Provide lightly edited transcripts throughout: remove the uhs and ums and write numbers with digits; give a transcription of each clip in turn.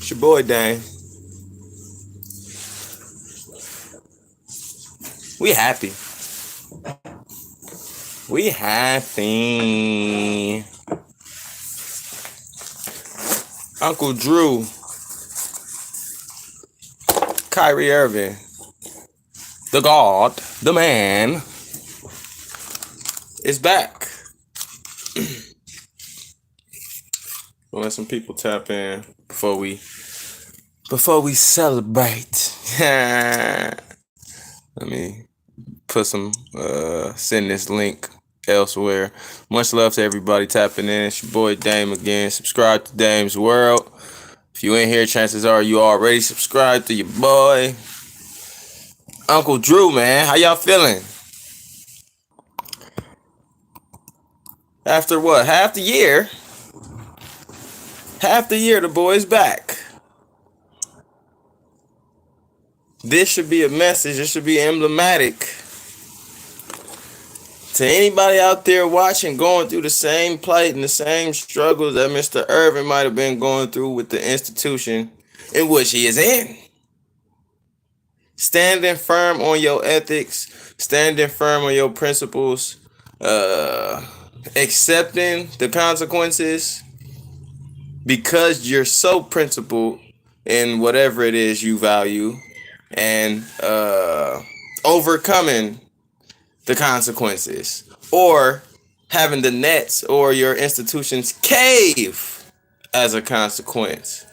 It's your boy Dane. We happy. We happy. Uncle Drew, Kyrie Irving, the God, the man, is back. We'll let some people tap in before we celebrate. Let me send this link elsewhere. Much love to everybody tapping in. It's your boy Dame again. Subscribe to Dame's World. If you in here, chances are you already subscribed to your boy Uncle Drew, man. How y'all feeling? After what? Half the year, the boy's back. This should be a message. This should be emblematic to anybody out there watching, going through the same plight and the same struggles that Mr. Irving might have been going through with the institution in which he is in. Standing firm on your ethics, standing firm on your principles, accepting the consequences because you're so principled in whatever it is you value, and overcoming the consequences, or having the nets or your institutions cave as a consequence.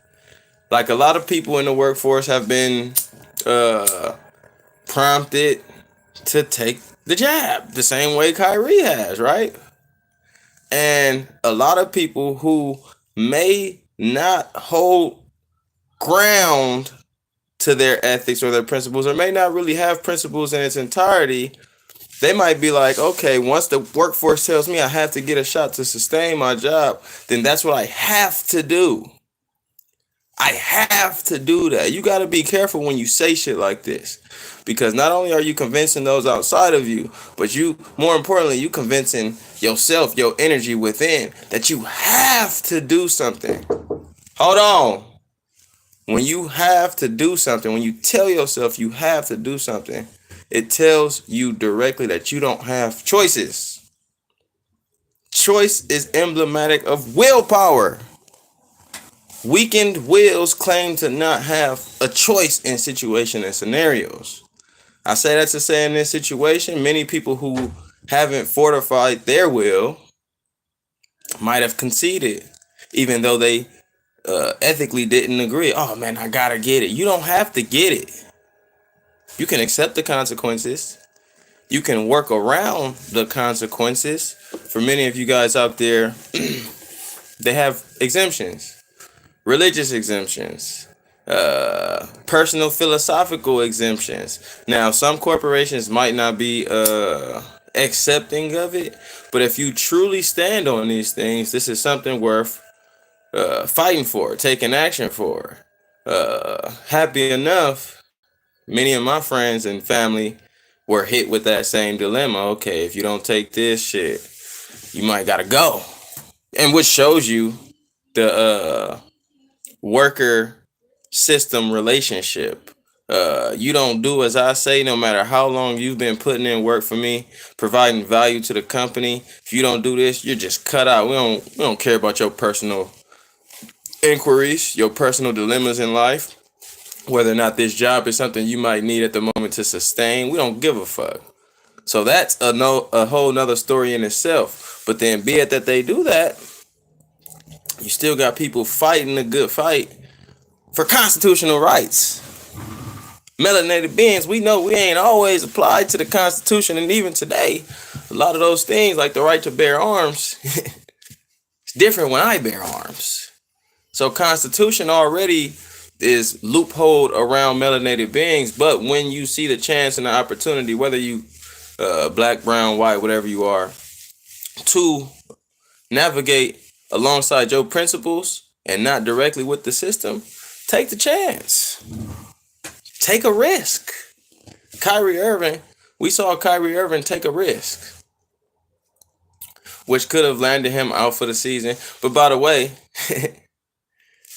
Like a lot of people in the workforce have been prompted to take the jab the same way Kyrie has, right? And a lot of people who may not hold ground to their ethics or their principles, or may not really have principles in its entirety, they might be like, okay, once the workforce tells me I have to get a shot to sustain my job, then that's what I have to do. I have to do that. You got to be careful when you say shit like this, because not only are you convincing those outside of you, but more importantly, you convincing yourself, your energy within, that you have to do something. Hold on. When you have to do something, when you tell yourself you have to do something, it tells you directly that you don't have choices. Choice is emblematic of willpower. Weakened wills claim to not have a choice in situations and scenarios. I say that to say in this situation, many people who haven't fortified their will might have conceded, even though they ethically didn't agree. Oh man, I gotta get it. You don't have to get it. You can accept the consequences. You can work around the consequences. For many of you guys out there, they have exemptions, religious exemptions, personal philosophical exemptions. Now, some corporations might not be accepting of it, but if you truly stand on these things, this is something worth fighting for, taking action for. Happy enough, many of my friends and family were hit with that same dilemma. Okay, if you don't take this shit, you might gotta go. And which shows you the worker system relationship. You don't do as I say, no matter how long you've been putting in work for me, providing value to the company. If you don't do this, you're just cut out. We don't care about your personal inquiries, your personal dilemmas in life, whether or not this job is something you might need at the moment to sustain. We don't give a fuck. So that's a whole nother story in itself. But then, be it that they do that, you still got people fighting the good fight for constitutional rights. Melanated beings, we know we ain't always applied to the Constitution, and even today, a lot of those things, like the right to bear arms, it's different when I bear arms. So Constitution already is loopholed around melanated beings, but when you see the chance and the opportunity, whether you black, brown, white, whatever you are, to navigate alongside your principles and not directly with the system, take the chance. Take a risk. We saw Kyrie Irving take a risk, which could have landed him out for the season. But by the way,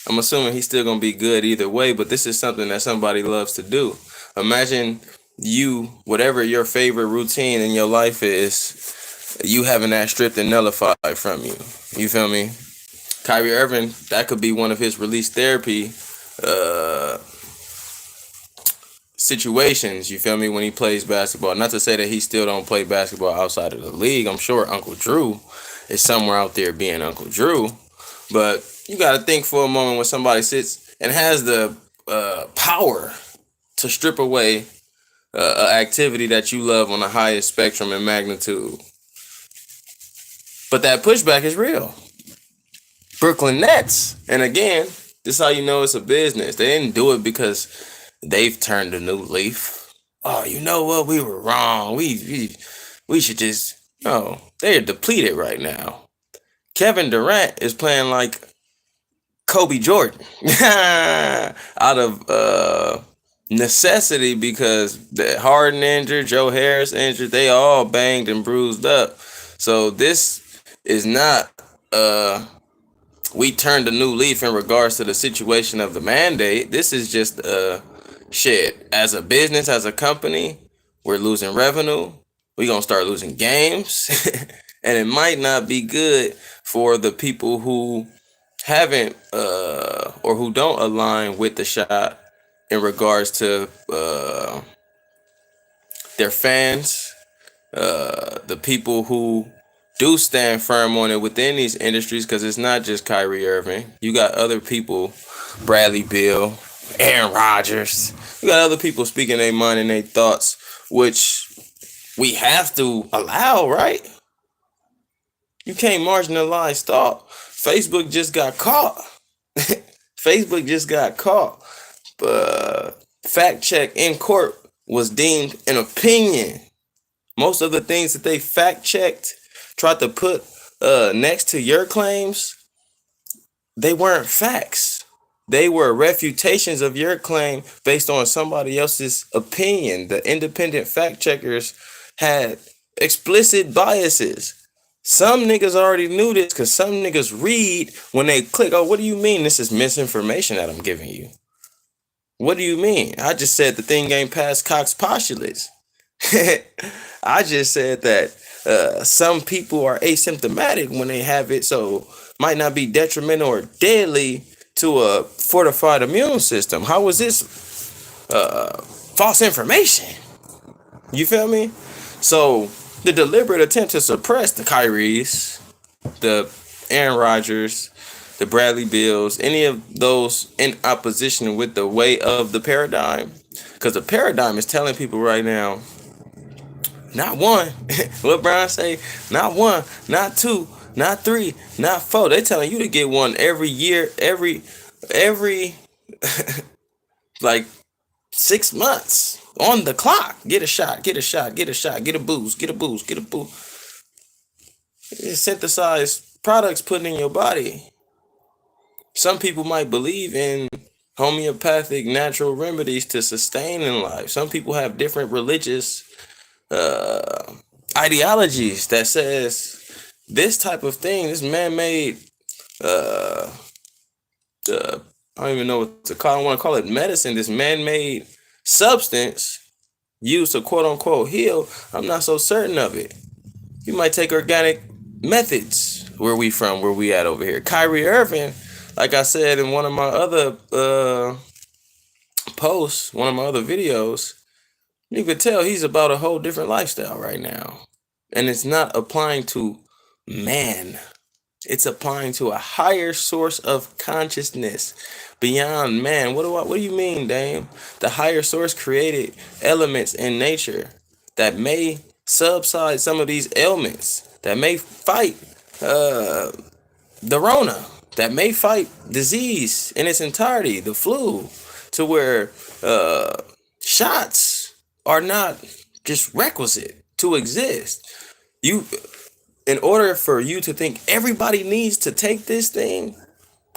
I'm assuming he's still gonna be good either way, but this is something that somebody loves to do. Imagine you, whatever your favorite routine in your life is, you having that stripped and nullified from you. You feel me? Kyrie Irving, that could be one of his release therapy uh, situations. You feel me? When he plays basketball. Not to say that he still don't play basketball outside of the league. I'm sure Uncle Drew is somewhere out there being Uncle Drew. But you got to think for a moment when somebody sits and has the power to strip away an activity that you love on the highest spectrum and magnitude. But that pushback is real. Brooklyn Nets. And again, this is how you know it's a business. They didn't do it because they've turned a new leaf. Oh, you know what? We were wrong. We should just... No, they're depleted right now. Kevin Durant is playing like Kobe Jordan out of necessity because the Harden injured, Joe Harris injured, they all banged and bruised up. So this is not we turned a new leaf in regards to the situation of the mandate. This is just shit. As a business, as a company, we're losing revenue. We're gonna start losing games. And it might not be good for the people who haven't or who don't align with the shot in regards to their fans, the people who do stand firm on it within these industries, because it's not just Kyrie Irving. You got other people, Bradley Beal, Aaron Rodgers. You got other people speaking their mind and their thoughts, which we have to allow, right? You can't marginalize thought. Facebook just got caught. Facebook just got caught. Fact check in court was deemed an opinion. Most of the things that they fact checked, tried to put next to your claims, they weren't facts. They were refutations of your claim based on somebody else's opinion. The independent fact checkers had explicit biases. Some niggas already knew this because some niggas read when they click, oh, what do you mean this is misinformation that I'm giving you? What do you mean? I just said the thing ain't past Cox postulates. I just said that some people are asymptomatic when they have it, so might not be detrimental or deadly to a fortified immune system. How was this false information? You feel me? So the deliberate attempt to suppress the Kyries, the Aaron Rodgers, the Bradley Beals, any of those in opposition with the way of the paradigm, because the paradigm is telling people right now, not one, what Brian say, not one, not two, not three, not four. They're telling you to get one every year, every like 6 months. On the clock, get a shot, get a shot, get a shot, get a boost, get a boost, get a boost. It's synthesized products put in your body. Some people might believe in homeopathic natural remedies to sustain in life. Some people have different religious ideologies that says this type of thing, this man-made, I don't even know what to call it. I want to call it medicine, this man-made substance used to quote unquote heal. I'm not so certain of it. You might take organic methods. Where we from? Where we at over here? Kyrie Irving, like I said in one of my other posts, one of my other videos, you could tell he's about a whole different lifestyle right now. And it's not applying to man. It's applying to a higher source of consciousness beyond man. What do you mean, Dame? The higher source created elements in nature that may subside some of these ailments, that may fight the Rona, that may fight disease in its entirety, the flu, to where shots are not just requisite to exist. In order for you to think everybody needs to take this thing,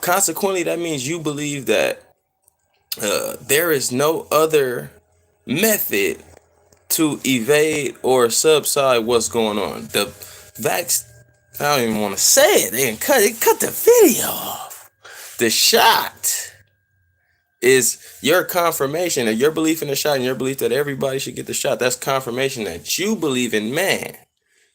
consequently, that means you believe that there is no other method to evade or subside what's going on. The vax, I don't even want to say it. They cut the video off. The shot is your confirmation of your belief in the shot and your belief that everybody should get the shot. That's confirmation that you believe in man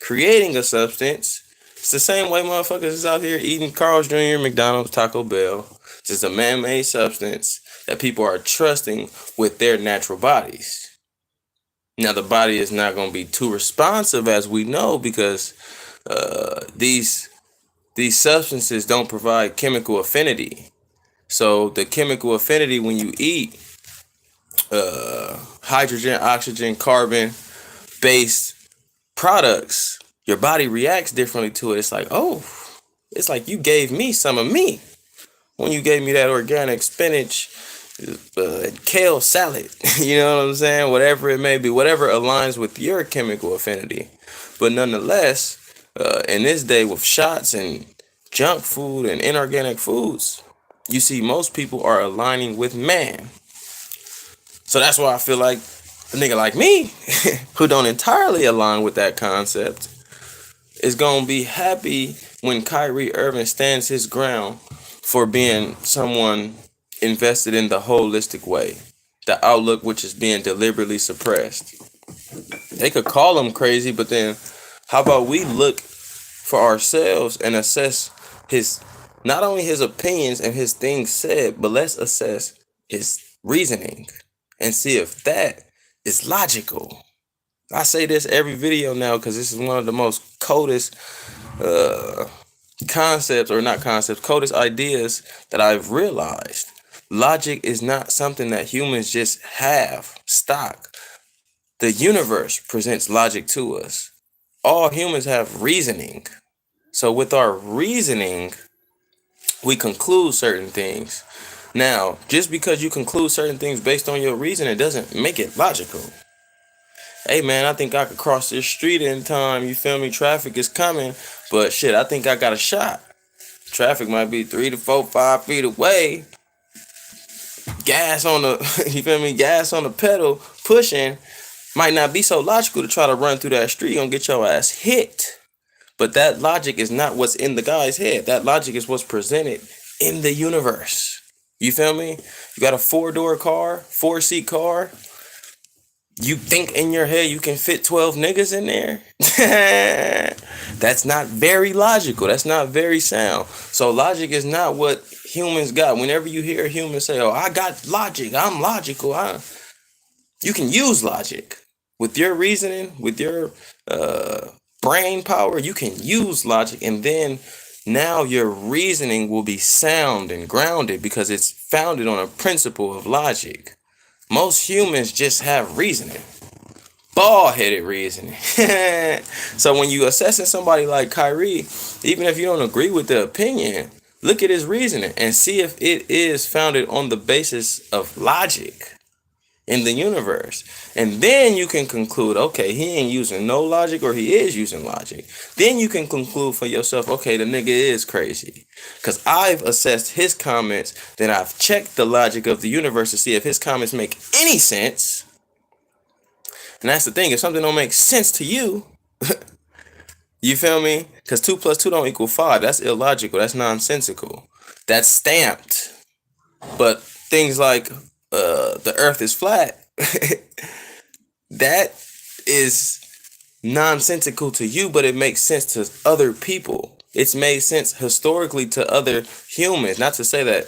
creating a substance. It's the same way motherfuckers is out here eating Carl's Jr., McDonald's, Taco Bell. It's just a man-made substance that people are trusting with their natural bodies. Now, the body is not going to be too responsive, as we know, because these substances don't provide chemical affinity. So the chemical affinity when you eat hydrogen, oxygen, carbon based products, your body reacts differently to it. It's like, oh, it's like you gave me some of me when you gave me that organic spinach and kale salad. You know what I'm saying? Whatever it may be, whatever aligns with your chemical affinity. But nonetheless, in this day with shots and junk food and inorganic foods, you see most people are aligning with man. So that's why I feel like a nigga like me, who don't entirely align with that concept, is going to be happy when Kyrie Irving stands his ground for being someone invested in the holistic way, the outlook which is being deliberately suppressed. They could call him crazy, but then how about we look for ourselves and assess his, not only his opinions and his things said, but let's assess his reasoning and see if that is logical. I say this every video now because this is one of the most coldest concepts, or not concepts, coldest ideas that I've realized. Logic is not something that humans just have stock. The universe presents logic to us. All humans have reasoning. So with our reasoning, we conclude certain things. Now, just because you conclude certain things based on your reason, it doesn't make it logical. Hey man, I think I could cross this street in time, you feel me? Traffic is coming, but shit, I think I got a shot. Traffic might be 3 to 4, 5 feet away. Gas on the, you feel me? Gas on the pedal, pushing. Might not be so logical to try to run through that street. You're gonna get your ass hit. But that logic is not what's in the guy's head. That logic is what's presented in the universe. You feel me? You got a 4-door car, 4-seat car. You think in your head you can fit 12 niggas in there? That's not very logical. That's not very sound. So logic is not what humans got. Whenever you hear humans say, oh, I got logic, I'm logical. You can use logic. With your reasoning, with your brain power, you can use logic, and then now your reasoning will be sound and grounded because it's founded on a principle of logic. Most humans just have reasoning. Bald-headed reasoning. So when you assessing somebody like Kyrie, even if you don't agree with the opinion, look at his reasoning and see if it is founded on the basis of logic in the universe. And then you can conclude, okay, he ain't using no logic, or he is using logic. Then you can conclude for yourself, okay, the nigga is crazy. Because I've assessed his comments, then I've checked the logic of the universe to see if his comments make any sense. And that's the thing, if something don't make sense to you, you feel me? Because 2 plus 2 don't equal 5. That's illogical. That's nonsensical. That's stamped. But things like the earth is flat, that is nonsensical to you, but it makes sense to other people. It's made sense historically to other humans. Not to say that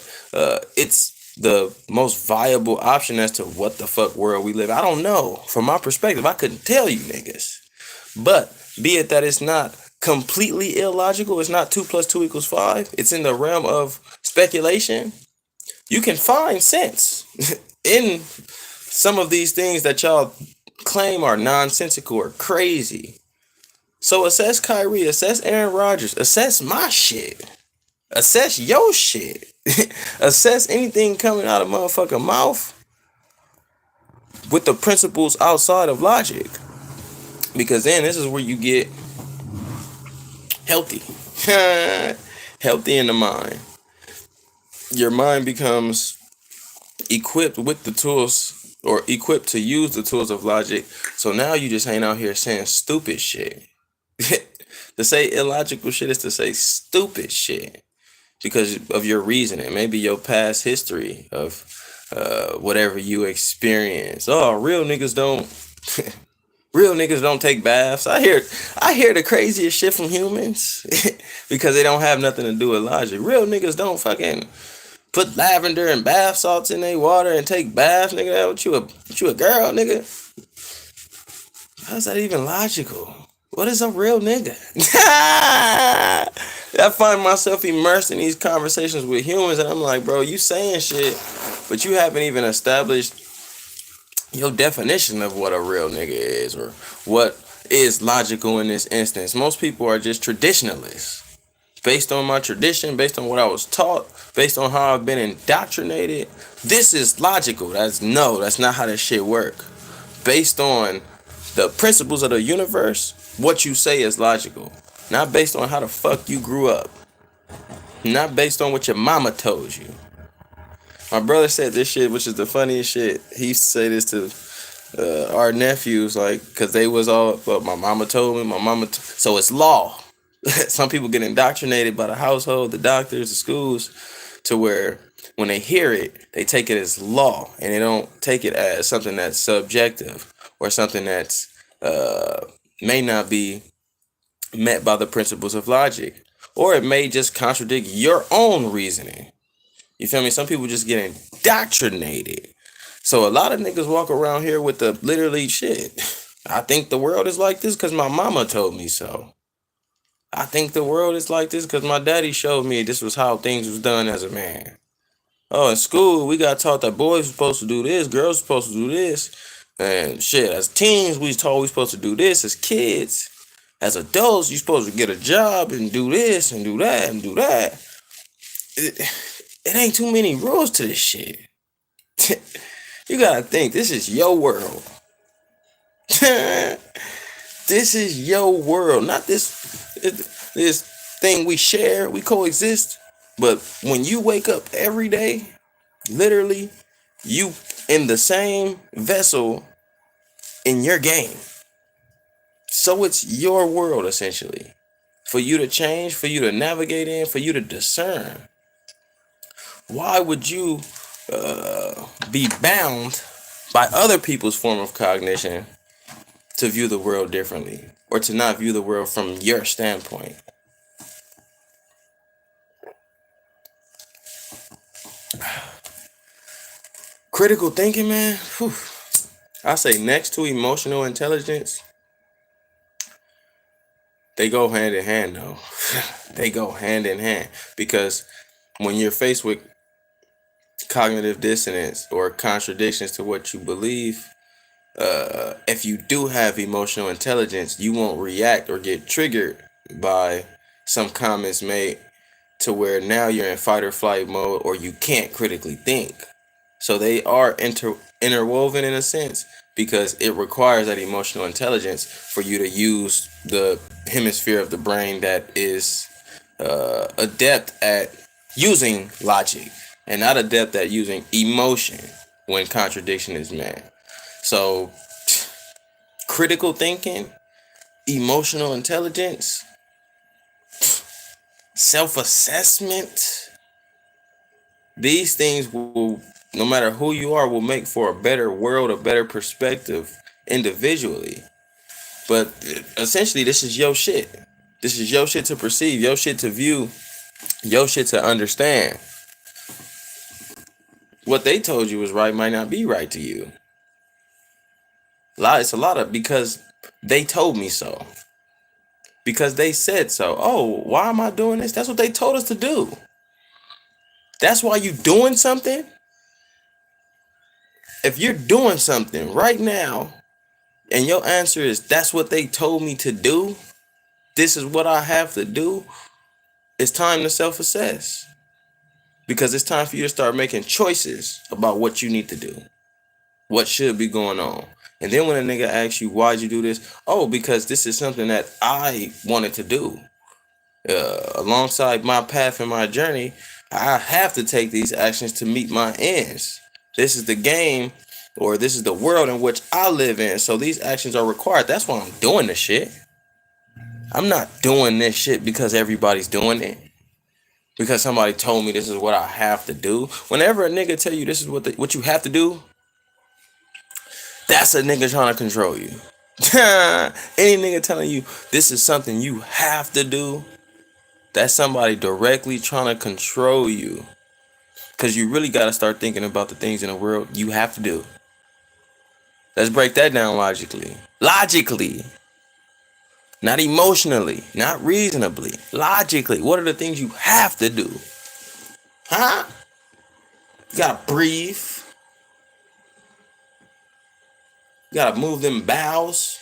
it's the most viable option as to what the fuck world we live in. I don't know. From my perspective, I couldn't tell you niggas. But be it that it's not completely illogical, it's not 2 plus 2 equals 5, it's in the realm of speculation, you can find sense in some of these things that y'all claim are nonsensical or crazy. So assess Kyrie, assess Aaron Rodgers, assess my shit, assess your shit, assess anything coming out of motherfucking mouth with the principles outside of logic. Because then this is where you get healthy. Healthy in the mind. Your mind becomes equipped with the tools, or equipped to use the tools of logic. So now you just ain't out here saying stupid shit. To say illogical shit is to say stupid shit. because of your reasoning, maybe your past history of whatever you experience. Oh, real niggas don't take baths. I hear the craziest shit from humans because they don't have nothing to do with logic. Real niggas don't fucking put lavender and bath salts in their water and take baths, nigga. What you a girl, nigga? How's that even logical? What is a real nigga? I find myself immersed in these conversations with humans, and I'm like, bro, you saying shit, but you haven't even established your definition of what a real nigga is or what is logical in this instance. Most people are just traditionalists. Based on my tradition, based on what I was taught, based on how I've been indoctrinated, this is logical. That's not how this shit work. Based on the principles of the universe, what you say is logical. Not based on how the fuck you grew up. Not based on what your mama told you. My brother said this shit, which is the funniest shit. He used to say this to our nephews, like, because they was all, well, my mama told me, so it's law. Some people get indoctrinated by the household, the doctors, the schools, to where when they hear it, they take it as law, and they don't take it as something that's subjective or something that's may not be met by the principles of logic, or it may just contradict your own reasoning. You feel me? Some people just get indoctrinated. So a lot of niggas walk around here with the literally shit. I think the world is like this because my mama told me so. I think the world is like this because my daddy showed me this was how things was done as a man. Oh, in school, we got taught that boys were supposed to do this, girls were supposed to do this. And shit, as teens, we was told we supposed to do this. As kids, as adults, you supposed to get a job and do this and do that and do that. It ain't too many rules to this shit. You gotta think, this is your world. This is your world, not this thing we share, we coexist. But when you wake up every day, literally, you in the same vessel in your game. So it's your world, essentially. For you to change, for you to navigate in, for you to discern. Why would you be bound by other people's form of cognition to view the world differently, or to not view the world from your standpoint? Critical thinking, man. Whew. I say next to emotional intelligence, they go hand in hand, though. They go hand in hand, because when you're faced with cognitive dissonance or contradictions to what you believe, if you do have emotional intelligence, you won't react or get triggered by some comments made to where now you're in fight or flight mode, or you can't critically think. So they are interwoven in a sense, because it requires that emotional intelligence for you to use the hemisphere of the brain that is adept at using logic and not adept at using emotion when contradiction is met. So critical thinking, emotional intelligence, self-assessment, these things will, no matter who you are, will make for a better world, a better perspective individually. But essentially, this is your shit. This is your shit to perceive, your shit to view, your shit to understand. What they told you was right might not be right to you. It's a lot of because they told me so. Because they said so. Oh, why am I doing this? That's what they told us to do. That's why you doing something. If you're doing something right now and your answer is that's what they told me to do, this is what I have to do, it's time to self-assess. Because it's time for you to start making choices about what you need to do, what should be going on. And then when a nigga asks you, why'd you do this? Oh, because this is something that I wanted to do. Alongside my path and my journey, I have to take these actions to meet my ends. This is the game, or this is the world in which I live in. So these actions are required. That's why I'm doing this shit. I'm not doing this shit because everybody's doing it. because somebody told me this is what I have to do. Whenever a nigga tell you this is what you have to do, that's a nigga trying to control you. Any nigga telling you this is something you have to do, that's somebody directly trying to control you. Because you really got to start thinking about the things in the world you have to do. Let's break that down logically. Logically. Not emotionally. Not reasonably. Logically. What are the things you have to do? Huh? You gotta breathe. You gotta move them bowels.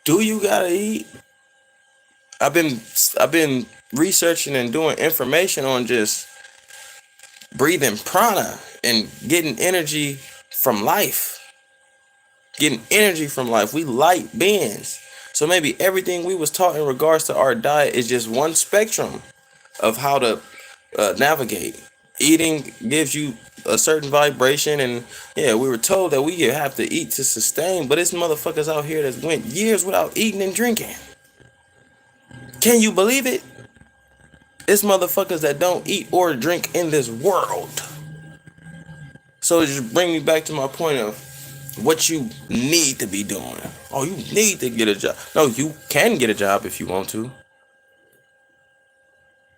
Do you gotta eat? I've been researching and doing information on just breathing prana and getting energy from life. Getting energy from life. We light beings. So maybe everything we was taught in regards to our diet is just one spectrum of how to navigate. Eating gives you a certain vibration, and yeah, we were told that we have to eat to sustain, but it's motherfuckers out here that went years without eating and drinking. Can you believe it? It's motherfuckers that don't eat or drink in this world. So it just bring me back to my point of what you need to be doing. Oh, you need to get a job. No, you can get a job if you want to.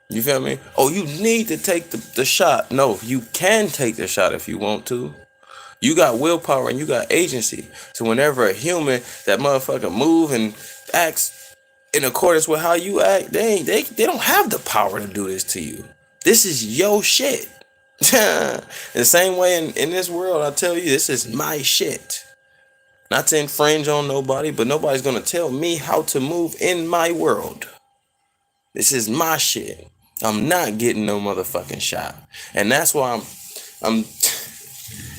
You feel me? Oh, you need to take the shot. No, you can take the shot if you want to. You got willpower and you got agency. So whenever a human, that motherfucker move and acts in accordance with how you act, they don't have the power to do this to you. This is your shit. The same way in this world, I tell you, this is my shit. Not to infringe on nobody, but nobody's gonna tell me how to move in my world. This is my shit. I'm not getting no motherfucking shot. And that's why I'm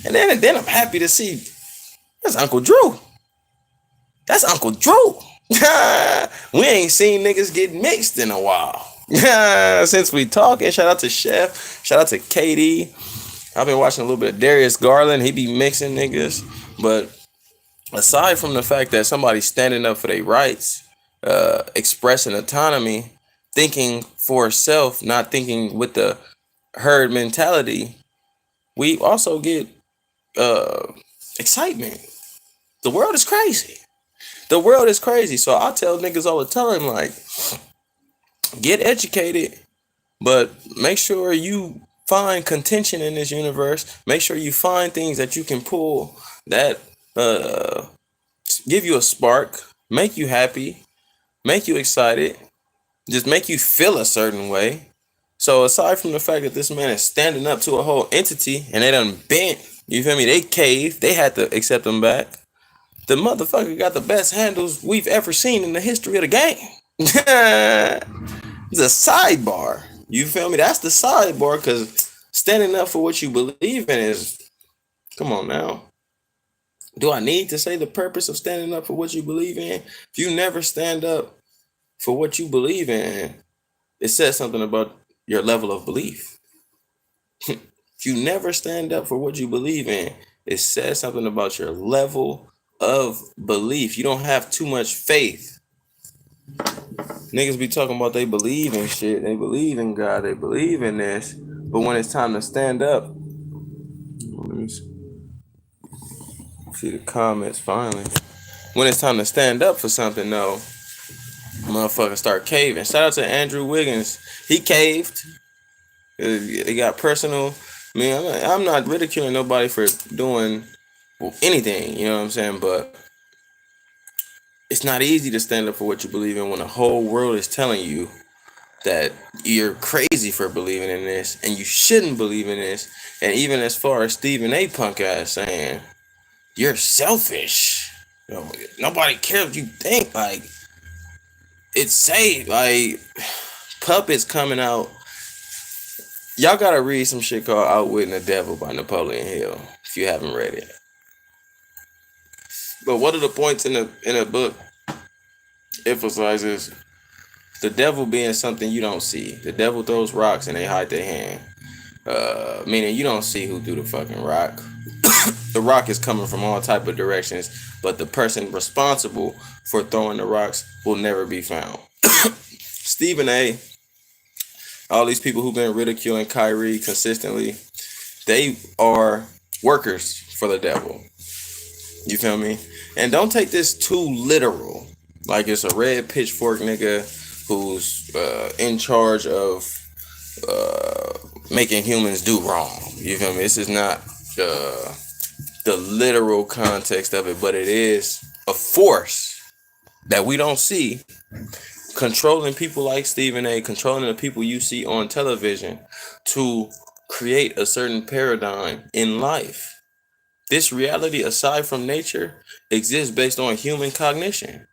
and then I'm happy to see that's Uncle Drew. That's Uncle Drew. We ain't seen niggas get mixed in a while. Since we talking, shout out to Chef, shout out to KD. I've been watching a little bit of Darius Garland. He be mixing niggas. But aside from the fact that somebody's standing up for their rights, expressing autonomy, thinking for self, not thinking with the herd mentality, we also get excitement. The world is crazy. The world is crazy. So I tell niggas all the time, like, get educated, but make sure you find contention in this universe. Make sure you find things that you can pull that give you a spark, make you happy, make you excited, just make you feel a certain way. So aside from the fact that this man is standing up to a whole entity and they done bent, you feel me? They caved, they had to accept him back. The motherfucker got the best handles we've ever seen in the history of the game. It's a sidebar. You feel me? That's the sidebar, because standing up for what you believe in is, come on now. Do I need to say the purpose of standing up for what you believe in? If you never stand up for what you believe in, it says something about your level of belief. If you never stand up for what you believe in, it says something about your level of belief. You don't have too much faith. Niggas be talking about they believe in shit, they believe in God, they believe in this, but when it's time to stand up, let me see the comments finally. When it's time to stand up for something, though, motherfuckers start caving. Shout out to Andrew Wiggins. He caved. He got personal. I mean, I'm not ridiculing nobody for doing anything, you know what I'm saying? But it's not easy to stand up for what you believe in when the whole world is telling you that you're crazy for believing in this and you shouldn't believe in this. And even as far as Stephen A. Punk ass saying, you're selfish. You know, nobody cares what you think. Like, it's safe. Like, Puppets coming out. Y'all gotta read some shit called Outwitting the Devil by Napoleon Hill if you haven't read it. But one of the points in the book emphasizes the devil being something you don't see. The devil throws rocks and they hide their hand. Meaning you don't see who threw the fucking rock. The rock is coming from all type of directions, but the person responsible for throwing the rocks will never be found. Stephen A. All these people who've been ridiculing Kyrie consistently, they are workers for the devil. You feel me? And don't take this too literal. Like it's a red pitchfork nigga who's in charge of making humans do wrong. You feel me? This is not the literal context of it, but it is a force that we don't see controlling people like Stephen A, controlling the people you see on television to create a certain paradigm in life. This reality, aside from nature, exists based on human cognition.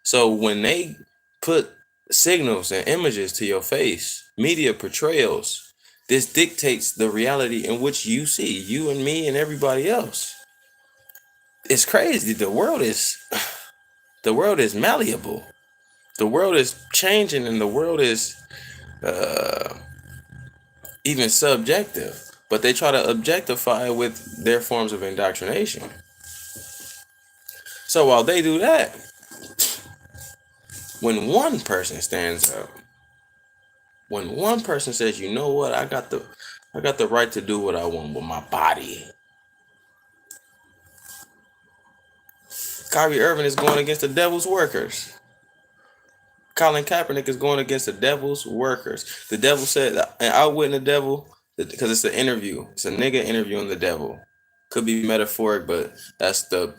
So when they put signals and images to your face, media portrayals, this dictates the reality in which you see, you and me and everybody else. It's crazy. The world is malleable. The world is changing, and the world is even subjective. But they try to objectify it with their forms of indoctrination. So while they do that, when one person stands up, when one person says, "You know what? I got the right to do what I want with my body." Kyrie Irving is going against the devil's workers. Colin Kaepernick is going against the devil's workers. The devil said, and outwitting the devil, because it's an interview. It's a nigga interviewing the devil. Could be metaphoric, but that's the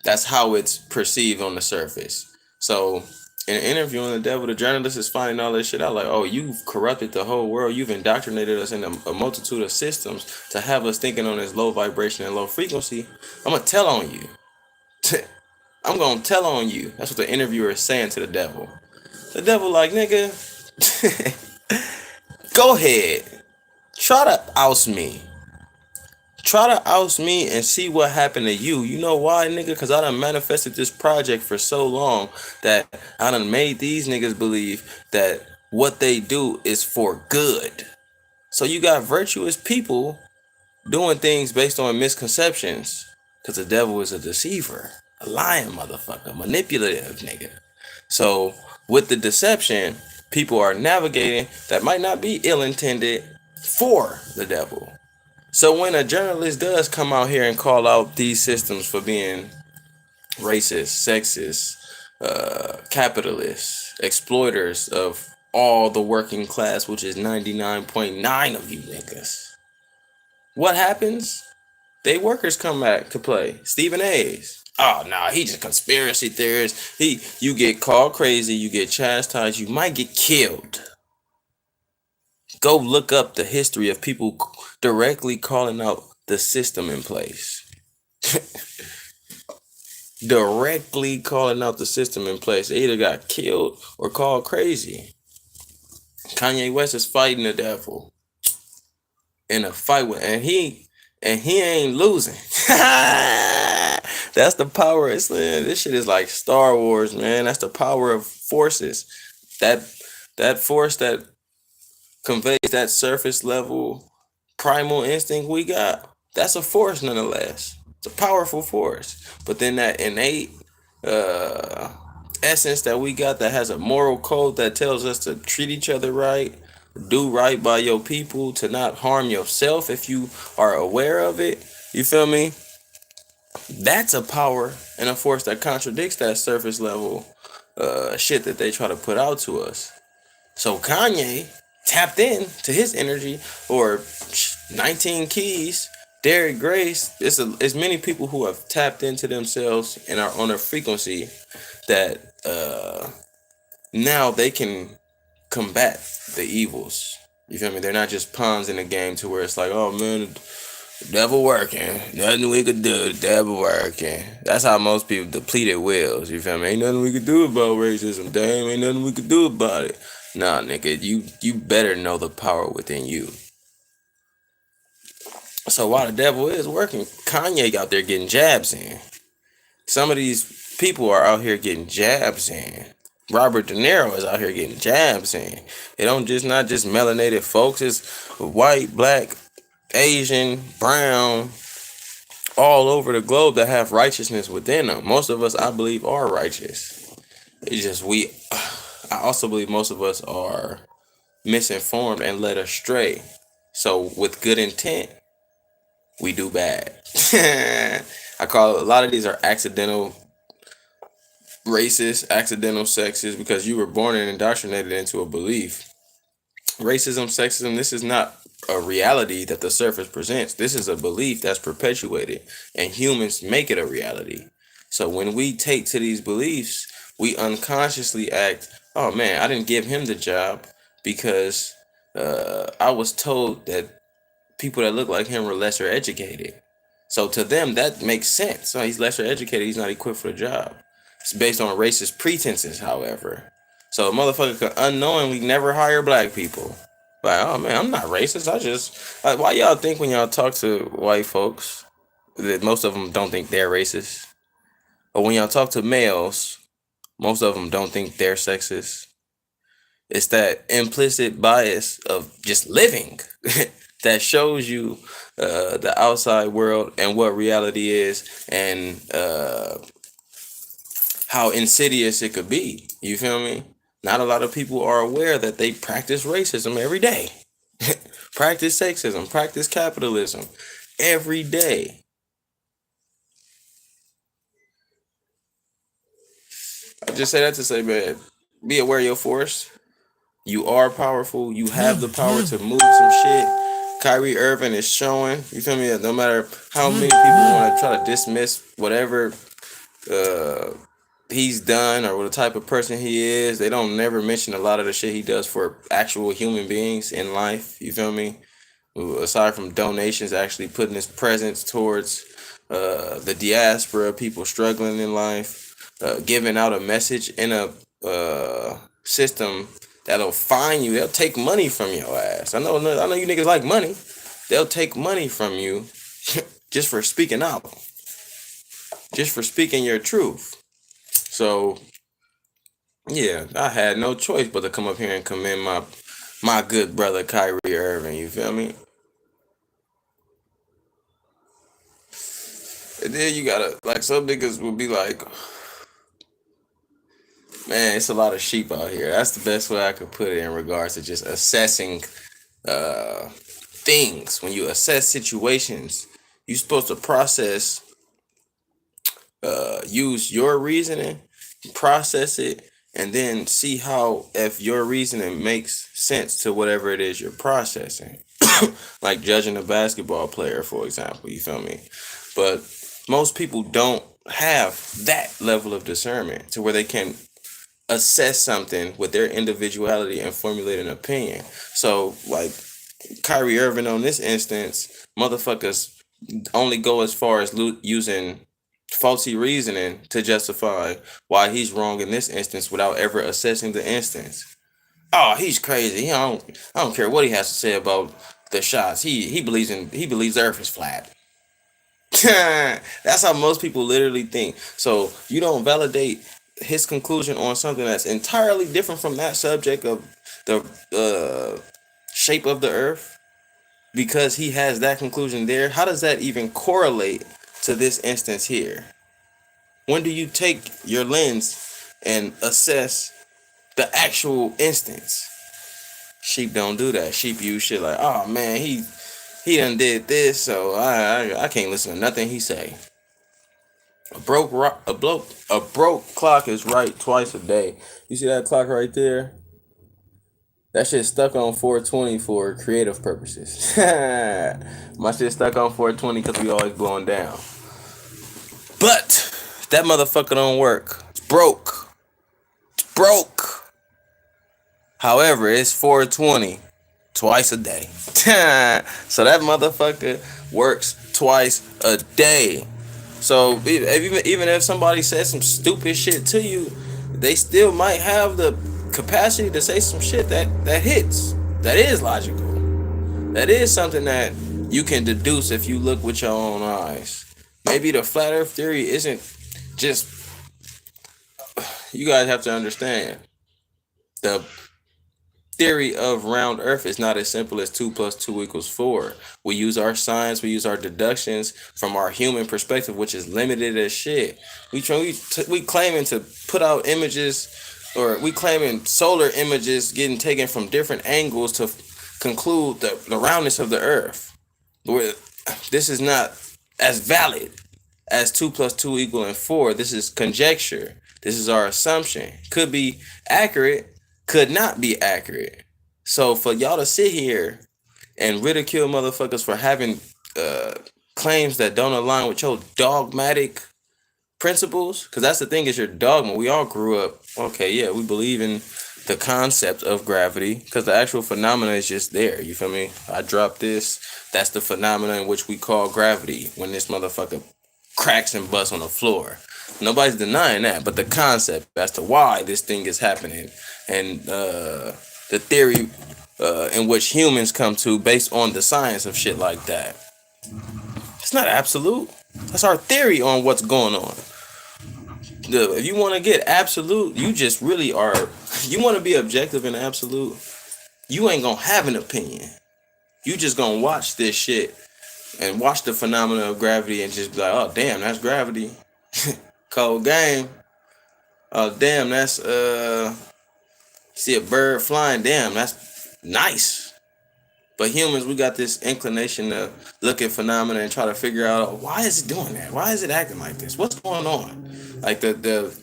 that's how it's perceived on the surface. So in interviewing the devil, the journalist is finding all this shit out. Like, oh, you've corrupted the whole world. You've indoctrinated us in a multitude of systems to have us thinking on this low vibration and low frequency. I'm gonna tell on you. I'm gonna tell on you. That's what the interviewer is saying to the devil. The devil like, nigga, go ahead. Try to oust me. Try to oust me and see what happened to you. You know why, nigga? Because I done manifested this project for so long that I done made these niggas believe that what they do is for good. So you got virtuous people doing things based on misconceptions. Because the devil is a deceiver, a lying motherfucker, manipulative nigga. So with the deception, people are navigating that might not be ill-intended for the devil. So when a journalist does come out here and call out these systems for being racist, sexist, capitalist, exploiters of all the working class, which is 99.9 of you niggas, what happens? They workers come back to play. Stephen A's. Oh no, he just conspiracy theorist. You get called crazy, you get chastised, you might get killed. Go look up the history of people directly calling out the system in place. Directly calling out the system in place. They either got killed or called crazy. Kanye West is fighting the devil in a fight with, and he ain't losing. That's the power. This shit is like Star Wars, man. That's the power of forces. That force that conveys that surface level primal instinct we got. That's a force nonetheless. It's a powerful force. But then that innate essence that we got that has a moral code that tells us to treat each other right, do right by your people, to not harm yourself if you are aware of it. You feel me? That's a power and a force that contradicts that surface level shit that they try to put out to us. So Kanye tapped in to his energy, or 19 Keys, Derek Grace. It's many people who have tapped into themselves and are on a frequency that now they can combat the evils. You feel me? They're not just pawns in the game to where it's like, oh man, the devil working, nothing we could do, the devil working. That's how most people depleted wills. You feel me? Ain't nothing we could do about racism, damn. Ain't nothing we could do about it. Nah, nigga, you better know the power within you. So while the devil is working, Kanye out there getting jabs in. Some of these people are out here getting jabs in. Robert De Niro is out here getting jabs in. It don't just not just melanated folks. It's white, black, Asian, brown, all over the globe that have righteousness within them. Most of us, I believe, are righteous. It's just I also believe most of us are misinformed and led astray. So with good intent, we do bad. I call it, a lot of these are accidental racist, accidental sexist because you were born and indoctrinated into a belief. Racism, sexism, this is not a reality that the surface presents. This is a belief that's perpetuated, and humans make it a reality. So when we take to these beliefs, we unconsciously act, oh man, I didn't give him the job because I was told that people that look like him were lesser educated. So to them, that makes sense. So he's lesser educated, he's not equipped for the job. It's based on racist pretenses, however. So a motherfucker could unknowingly never hire black people. Like, oh man, I'm not racist. I just like, why y'all think when y'all talk to white folks that most of them don't think they're racist? Or when y'all talk to males, most of them don't think they're sexist. It's that implicit bias of just living that shows you the outside world and what reality is, and how insidious it could be. You feel me? Not a lot of people are aware that they practice racism every day, practice sexism, practice capitalism every day. I just say that to say, man, be aware of your force. You are powerful. You have the power to move some shit. Kyrie Irving is showing. You feel me? No matter how many people want to try to dismiss whatever uh, he's done or what the type of person he is, they don't never mention a lot of the shit he does for actual human beings in life. You feel me? Aside from donations, actually putting his presence towards the diaspora, people struggling in life, giving out a message in a system that'll fine you. They'll take money from your ass. I know you niggas like money. They'll take money from you just for speaking out, just for speaking your truth. So yeah, I had no choice but to come up here and commend my good brother Kyrie Irving. You feel me? And then you gotta, like, some niggas will be like, man, it's a lot of sheep out here. That's the best way I could put it in regards to just assessing things. When you assess situations, you're supposed to process, use your reasoning, process it, and then see how if your reasoning makes sense to whatever it is you're processing. Like judging a basketball player, for example. You feel me? But most people don't have that level of discernment to where they can assess something with their individuality and formulate an opinion. So, like Kyrie Irving on this instance, motherfuckers only go as far as using faulty reasoning to justify why he's wrong in this instance without ever assessing the instance. Oh, he's crazy. I don't care what he has to say about the shots. He believes the earth is flat. That's how most people literally think. So you don't validate his conclusion on something that's entirely different from that subject of the shape of the earth because he has that conclusion there. How does that even correlate to this instance here? When do you take your lens and assess the actual instance? Sheep don't do that. Sheep use shit like, oh man, he done did this, so I can't listen to nothing he say. A broke clock is right twice a day. You see that clock right there? That shit stuck on 420 for creative purposes. My shit stuck on 420 because we always blowing down. But that motherfucker don't work. It's broke. It's broke. However, it's 420 twice a day. So that motherfucker works twice a day. So even if somebody says some stupid shit to you, they still might have the capacity to say some shit that hits. That is logical. That is something that you can deduce if you look with your own eyes. Maybe the flat earth theory isn't just, you guys have to understand, the theory of round earth is not as simple as 2 plus 2 equals 4. We use our science, we use our deductions from our human perspective, which is limited as shit. We claiming to put out images or we claiming solar images getting taken from different angles to conclude the roundness of the earth. Where this is not as valid as 2 plus 2 equaling 4. This is conjecture. This is our assumption. Could be accurate, could not be accurate. So for y'all to sit here and ridicule motherfuckers for having claims that don't align with your dogmatic principles, because that's the thing, is your dogma. We all grew up, okay, yeah, we believe in the concept of gravity because the actual phenomena is just there. You feel me? I drop this, that's the phenomena in which we call gravity when this motherfucker cracks and busts on the floor. Nobody's denying that, but the concept as to why this thing is happening and the theory in which humans come to based on the science of shit like that. It's not absolute. That's our theory on what's going on. If you want to get absolute, you just really are. You want to be objective and absolute, you ain't gonna have an opinion. You just gonna watch this shit and watch the phenomena of gravity and just be like, oh damn, that's gravity. Cold game. Oh damn, that's see a bird flying, damn, that's nice. But humans, we got this inclination to look at phenomena and try to figure out, why is it doing that? Why is it acting like this? What's going on? Like the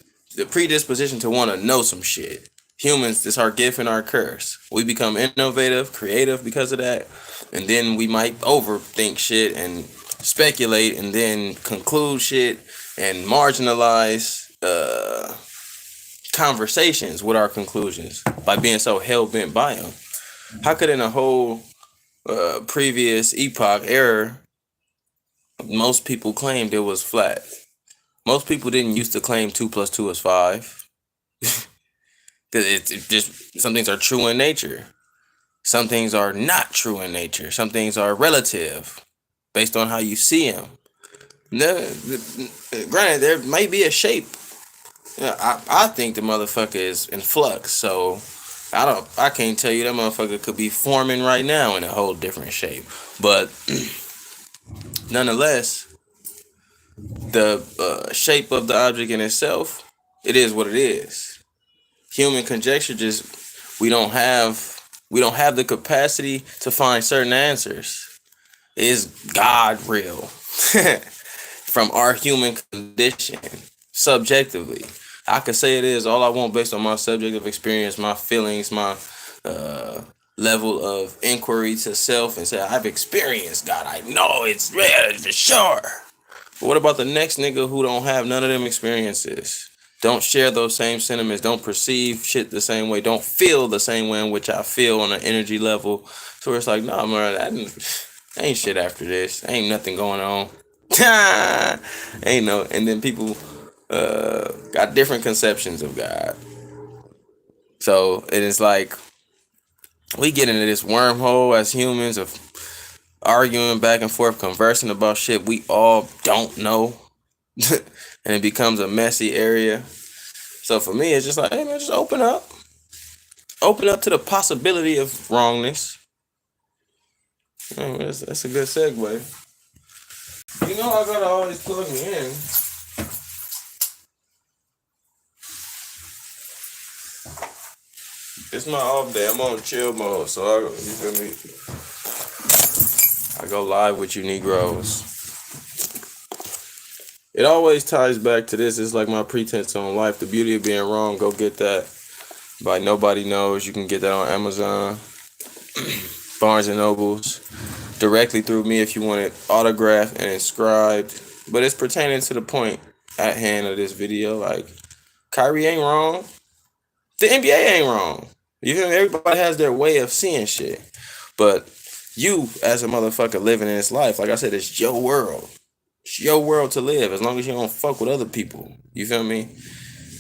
predisposition to want to know some shit. Humans, it's our gift and our curse. We become innovative, creative because of that. And then we might overthink shit and speculate and then conclude shit and marginalize conversations with our conclusions by being so hell-bent by them. How could in a whole previous epoch era, most people claimed it was flat? Most people didn't used to claim 2 plus 2 is 5. Because it just, some things are true in nature. Some things are not true in nature. Some things are relative based on how you see them. Granted, there might be a shape. I think the motherfucker is in flux, so I can't tell you that motherfucker could be forming right now in a whole different shape. But nonetheless, the shape of the object in itself, it is what it is. Human conjecture just we don't have the capacity to find certain answers. Is God real? From our human condition, subjectively. I could say it is all I want based on my subjective experience, my feelings, my level of inquiry to self, and say, I've experienced God. I know it's real for sure. But what about the next nigga who don't have none of them experiences? Don't share those same sentiments, don't perceive shit the same way, don't feel the same way in which I feel on an energy level. So it's like, nah, man, ain't shit after this. Ain't nothing going on. Ain't no. And then people got different conceptions of God. So it is like we get into this wormhole as humans of arguing back and forth, conversing about shit we all don't know. And it becomes a messy area. So for me, it's just like, hey man, just open up. Open up to the possibility of wrongness. That's a good segue. You know I gotta always plug me in. It's my off day. I'm on chill mode, so you feel me? I go live with you Negroes. It always ties back to this. It's like my pretense on life. The Beauty of Being Wrong. Go get that by Nobody Knows. You can get that on Amazon, Barnes and Nobles, directly through me if you want it autographed and inscribed. But it's pertaining to the point at hand of this video. Like, Kyrie ain't wrong. The NBA ain't wrong. You feel me? Everybody has their way of seeing shit. But you, as a motherfucker living in this life, like I said, it's your world. It's your world to live as long as you don't fuck with other people. You feel me?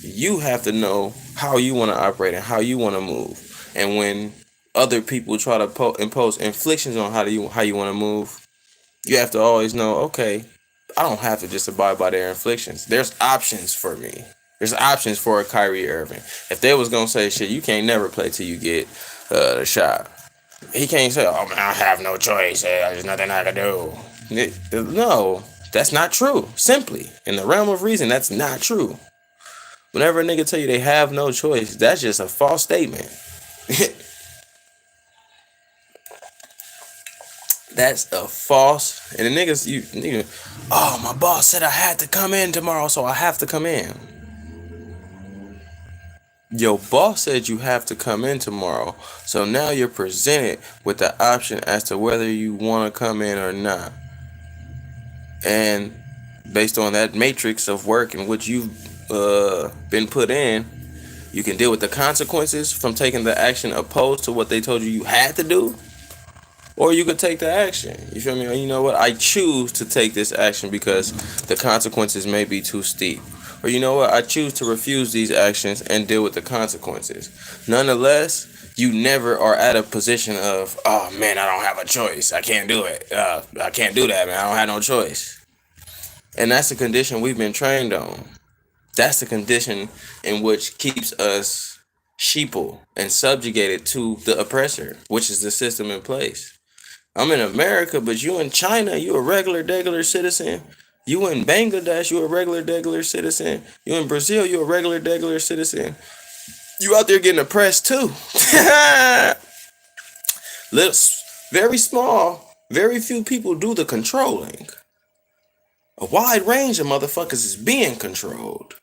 You have to know how you want to operate and how you want to move. And when other people try to impose inflictions on how you want to move, you have to always know, okay, I don't have to just abide by their inflictions. There's options for me. There's options for a Kyrie Irving. If they was going to say, shit, you can't never play till you get the shot. He can't say, oh, man, I have no choice. There's nothing I can do. No, that's not true. Simply, in the realm of reason, that's not true. Whenever a nigga tell you they have no choice, that's just a false statement. That's a false. And the niggas, oh, my boss said I had to come in tomorrow, so I have to come in. Your boss said you have to come in tomorrow, so now you're presented with the option as to whether you want to come in or not. And based on that matrix of work in which you've been put in, you can deal with the consequences from taking the action opposed to what they told you had to do, or you could take the action. You feel me? You know what? I choose to take this action because the consequences may be too steep. Or you know what? I choose to refuse these actions and deal with the consequences. Nonetheless, you never are at a position of, oh man, I don't have a choice. I can't do it. I can't do that, man. I don't have no choice. And that's the condition we've been trained on. That's the condition in which keeps us sheeple and subjugated to the oppressor, which is the system in place. I'm in America, but you in China, you a regular citizen. You in Bangladesh, you a regular citizen. You in Brazil, you a regular citizen. You out there getting oppressed too. Little, very small, very few people do the controlling. A wide range of motherfuckers is being controlled.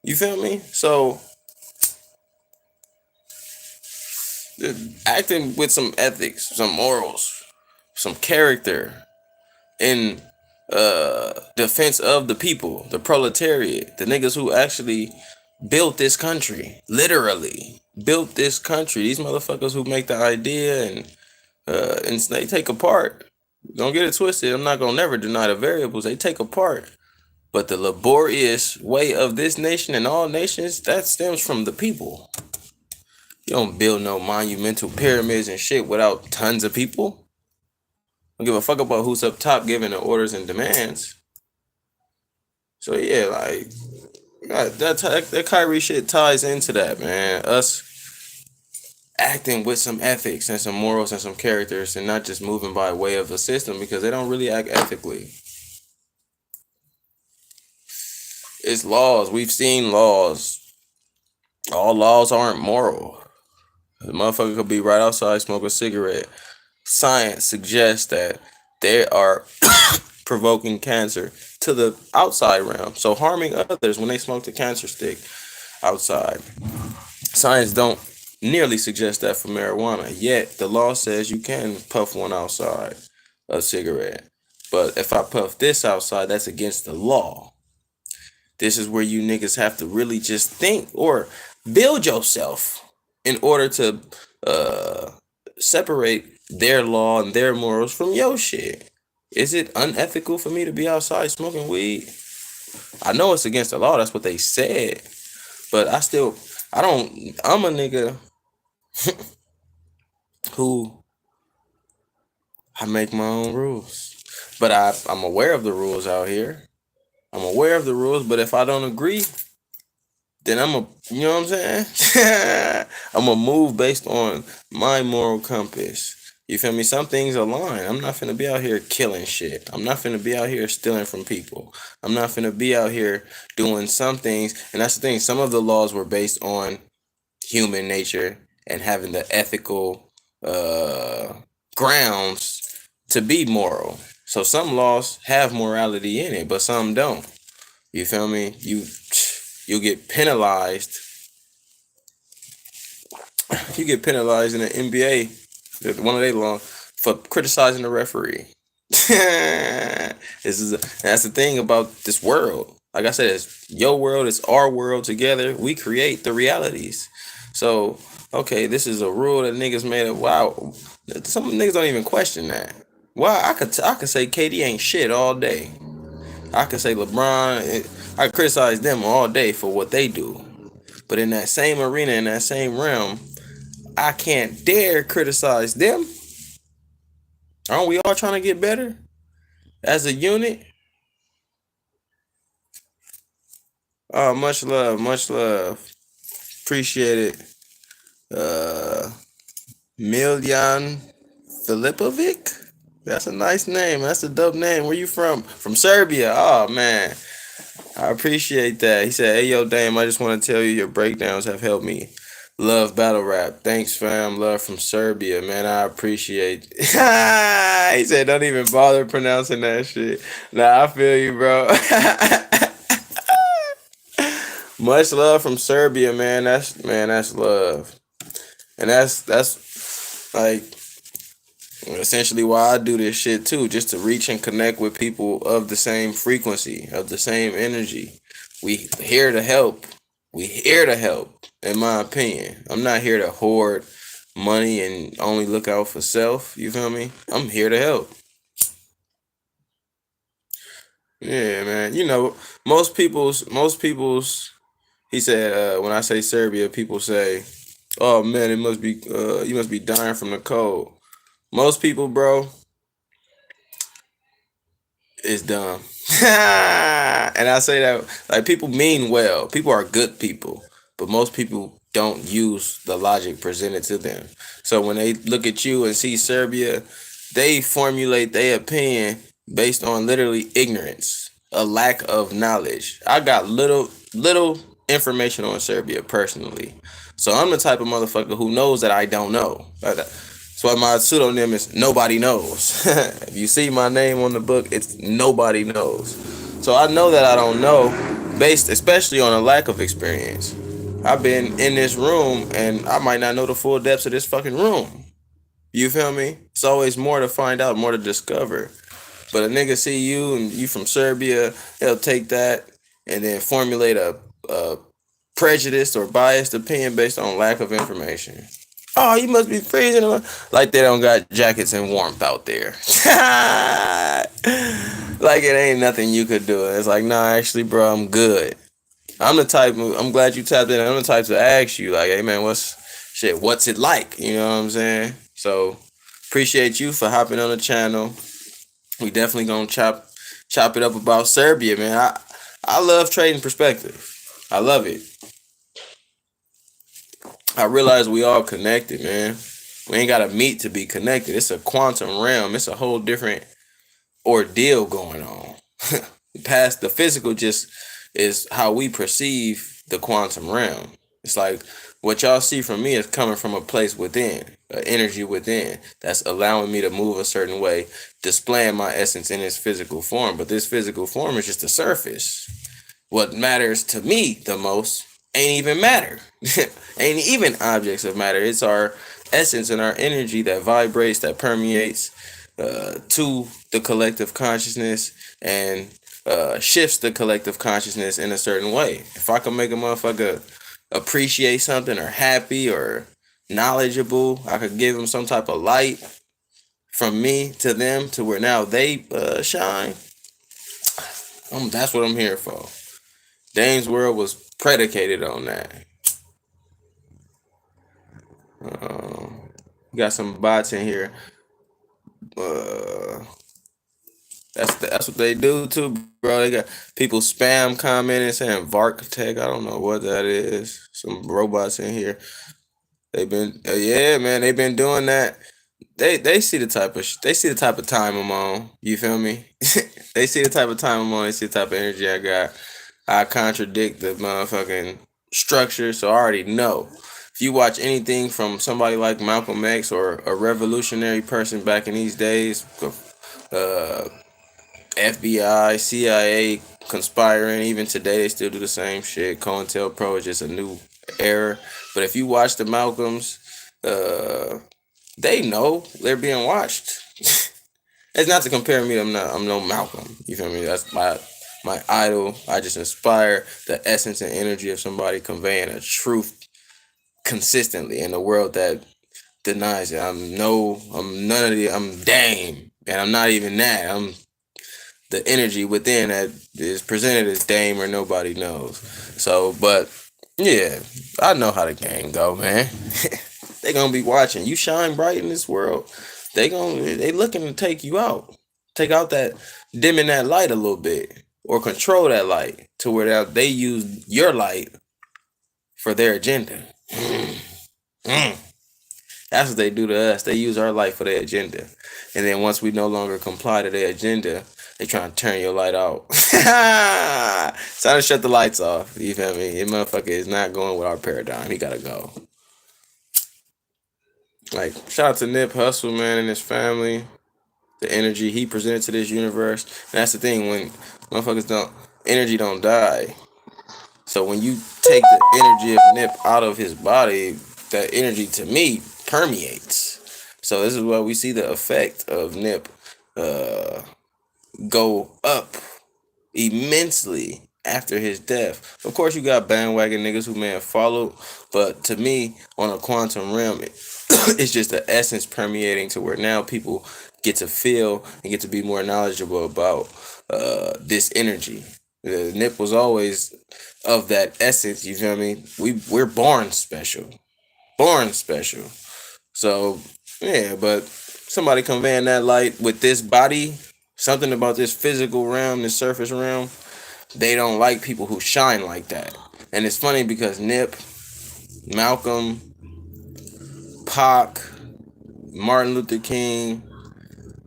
You feel me? So, acting with some ethics, some morals, some character in defense of the people, the proletariat, the niggas who actually built this country, literally built this country. These motherfuckers who make the idea and they take apart. Don't get it twisted. I'm not gonna never deny the variables. They take apart. But the laborious way of this nation and all nations, that stems from the people. You don't build no monumental pyramids and shit without tons of people. Don't give a fuck about who's up top giving the orders and demands. So yeah, like that Kyrie shit ties into that, man. Us acting with some ethics and some morals and some characters and not just moving by way of a system because they don't really act ethically. It's laws. We've seen laws. All laws aren't moral. The motherfucker could be right outside, smoke a cigarette. Science suggests that they are provoking cancer to the outside realm. So harming others when they smoke the cancer stick outside. Science don't nearly suggest that for marijuana. Yet the law says you can puff one outside, a cigarette. But if I puff this outside, that's against the law. This is where you niggas have to really just think or build yourself in order to separate their law and their morals from your shit. Is it unethical for me to be outside smoking weed? I know it's against the law. That's what they said. But I'm a nigga who I make my own rules. But I'm aware of the rules out here. I'm aware of the rules, but if I don't agree, then you know what I'm saying? I'm gonna move based on my moral compass. You feel me? Some things align. I'm not finna be out here killing shit. I'm not finna be out here stealing from people. I'm not finna be out here doing some things. And that's the thing. Some of the laws were based on human nature and having the ethical grounds to be moral. So some laws have morality in it, but some don't. You feel me? You get penalized. You get penalized in the NBA, one of their laws, for criticizing the referee. That's the thing about this world. Like I said, it's your world, it's our world together. We create the realities. So, okay, this is a rule that niggas made up. Wow, some niggas don't even question that. Why? I could say KD ain't shit all day. I could say LeBron. I could criticize them all day for what they do. But in that same arena, in that same realm, I can't dare criticize them. Aren't we all trying to get better as a unit? Oh, much love, much love. Appreciate it. Miljan Filipovic? That's a nice name. That's a dope name. Where you from? From Serbia. Oh, man. I appreciate that. He said, "Hey, yo, Dame, I just want to tell you your breakdowns have helped me love battle rap. Thanks, fam. Love from Serbia, man. I appreciate." He said, "Don't even bother pronouncing that shit." Nah, I feel you, bro. Much love from Serbia, man. That's love, and that's like essentially why I do this shit too, just to reach and connect with people of the same frequency, of the same energy. We here to help. We here to help, in my opinion. I'm not here to hoard money and only look out for self. You feel me? I'm here to help. Yeah, man. You know, most people's he said, when I say Serbia, people say, "Oh man, it must be you must be dying from the cold." Most people, bro, is dumb. And I say that like people mean well. People are good people, but most people don't use the logic presented to them. So when they look at you and see Serbia, they formulate their opinion based on literally ignorance, a lack of knowledge. I got little information on Serbia personally. So I'm the type of motherfucker who knows that I don't know. That's why my pseudonym is Nobody Knows. If you see my name on the book, it's Nobody Knows. So I know that I don't know, based especially on a lack of experience. I've been in this room and I might not know the full depths of this fucking room. You feel me? It's always more to find out, more to discover. But a nigga see you and you from Serbia, he'll take that and then formulate a prejudiced or biased opinion based on lack of information. Oh, you must be freezing. Like they don't got jackets and warmth out there. Like it ain't nothing you could do. It's like, nah, actually, bro, I'm good. I'm glad you tapped in. I'm the type to ask you, like, hey, man, what's it like? You know what I'm saying? So, appreciate you for hopping on the channel. We definitely gonna chop it up about Serbia, man. I love trading perspective. I love it. I realize we all connected, man. We ain't gotta meet to be connected. It's a quantum realm. It's a whole different ordeal going on. Past the physical just is how we perceive the quantum realm. It's like what y'all see from me is coming from a place within, an energy within that's allowing me to move a certain way, displaying my essence in its physical form. But this physical form is just the surface. What matters to me the most ain't even matter. Ain't even objects of matter. It's our essence and our energy that vibrates, that permeates to the collective consciousness and shifts the collective consciousness in a certain way. If I can make a motherfucker appreciate something or happy or knowledgeable, I could give them some type of light from me to them to where now they shine. That's what I'm here for. Dane's World was predicated on that. Got some bots in here. Uh, that's what they do too, bro. They got people spam commenting saying Vark Tech. I don't know what that is. Some robots in here. They've been yeah, man. They've been doing that. They see the type of they see the type of time I'm on. You feel me? They see the type of time I'm on. They see the type of energy I got. I contradict the motherfucking structure, so I already know. If you watch anything from somebody like Malcolm X or a revolutionary person back in these days, uh, FBI, CIA conspiring, even today they still do the same shit. COINTELPRO is just a new era. But if you watch the Malcolms, uh, they know they're being watched. It's not to compare me. I'm no Malcolm. You feel me? That's my idol. I just inspire the essence and energy of somebody conveying a truth consistently in a world that denies it. I'm none of the. I'm Dame, and I'm not even that. I'm the energy within that is presented as Dame or Nobody Knows. So, but yeah, I know how the game go, man. They gonna be watching you shine bright in this world. They looking to take you out, take out that dimming that light a little bit, or control that light to where they use your light for their agenda. Mm. That's what they do to us. They use our life for their agenda. And then once we no longer comply to their agenda, They trying to turn your light out. It's time to shut the lights off. You feel me? Your motherfucker is not going with our paradigm. He gotta go. Like, shout out to Nip Hustle, man, and his family. The energy he presented to this universe. And that's the thing, when motherfuckers energy don't die. So when you take the energy of Nip out of his body, that energy to me permeates. So this is why we see the effect of Nip uh, go up immensely after his death. Of course, you got bandwagon niggas who may have followed, but to me, on a quantum realm, it's just the essence permeating to where now people get to feel and get to be more knowledgeable about this energy. The Nip was always of that essence. You feel me? We're born special. So yeah, but somebody conveying that light with this body, something about this physical realm, this surface realm, they don't like people who shine like that. And it's funny because Nip, Malcolm, Pac, Martin Luther King,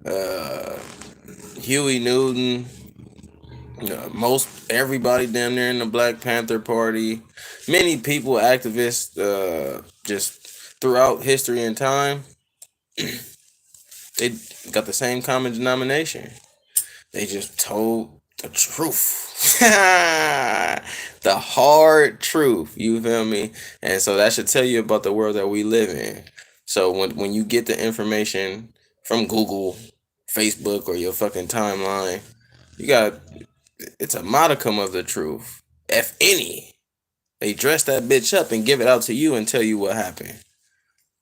uh, Huey Newton, most everybody down there in the Black Panther Party, many people, activists, just throughout history and time, they got the same common denomination. They just told the truth. The hard truth. You feel me? And so that should tell you about the world that we live in. So when you get the information from Google, Facebook, or your fucking timeline, you got, it's a modicum of the truth. If any. They dress that bitch up and give it out to you and tell you what happened.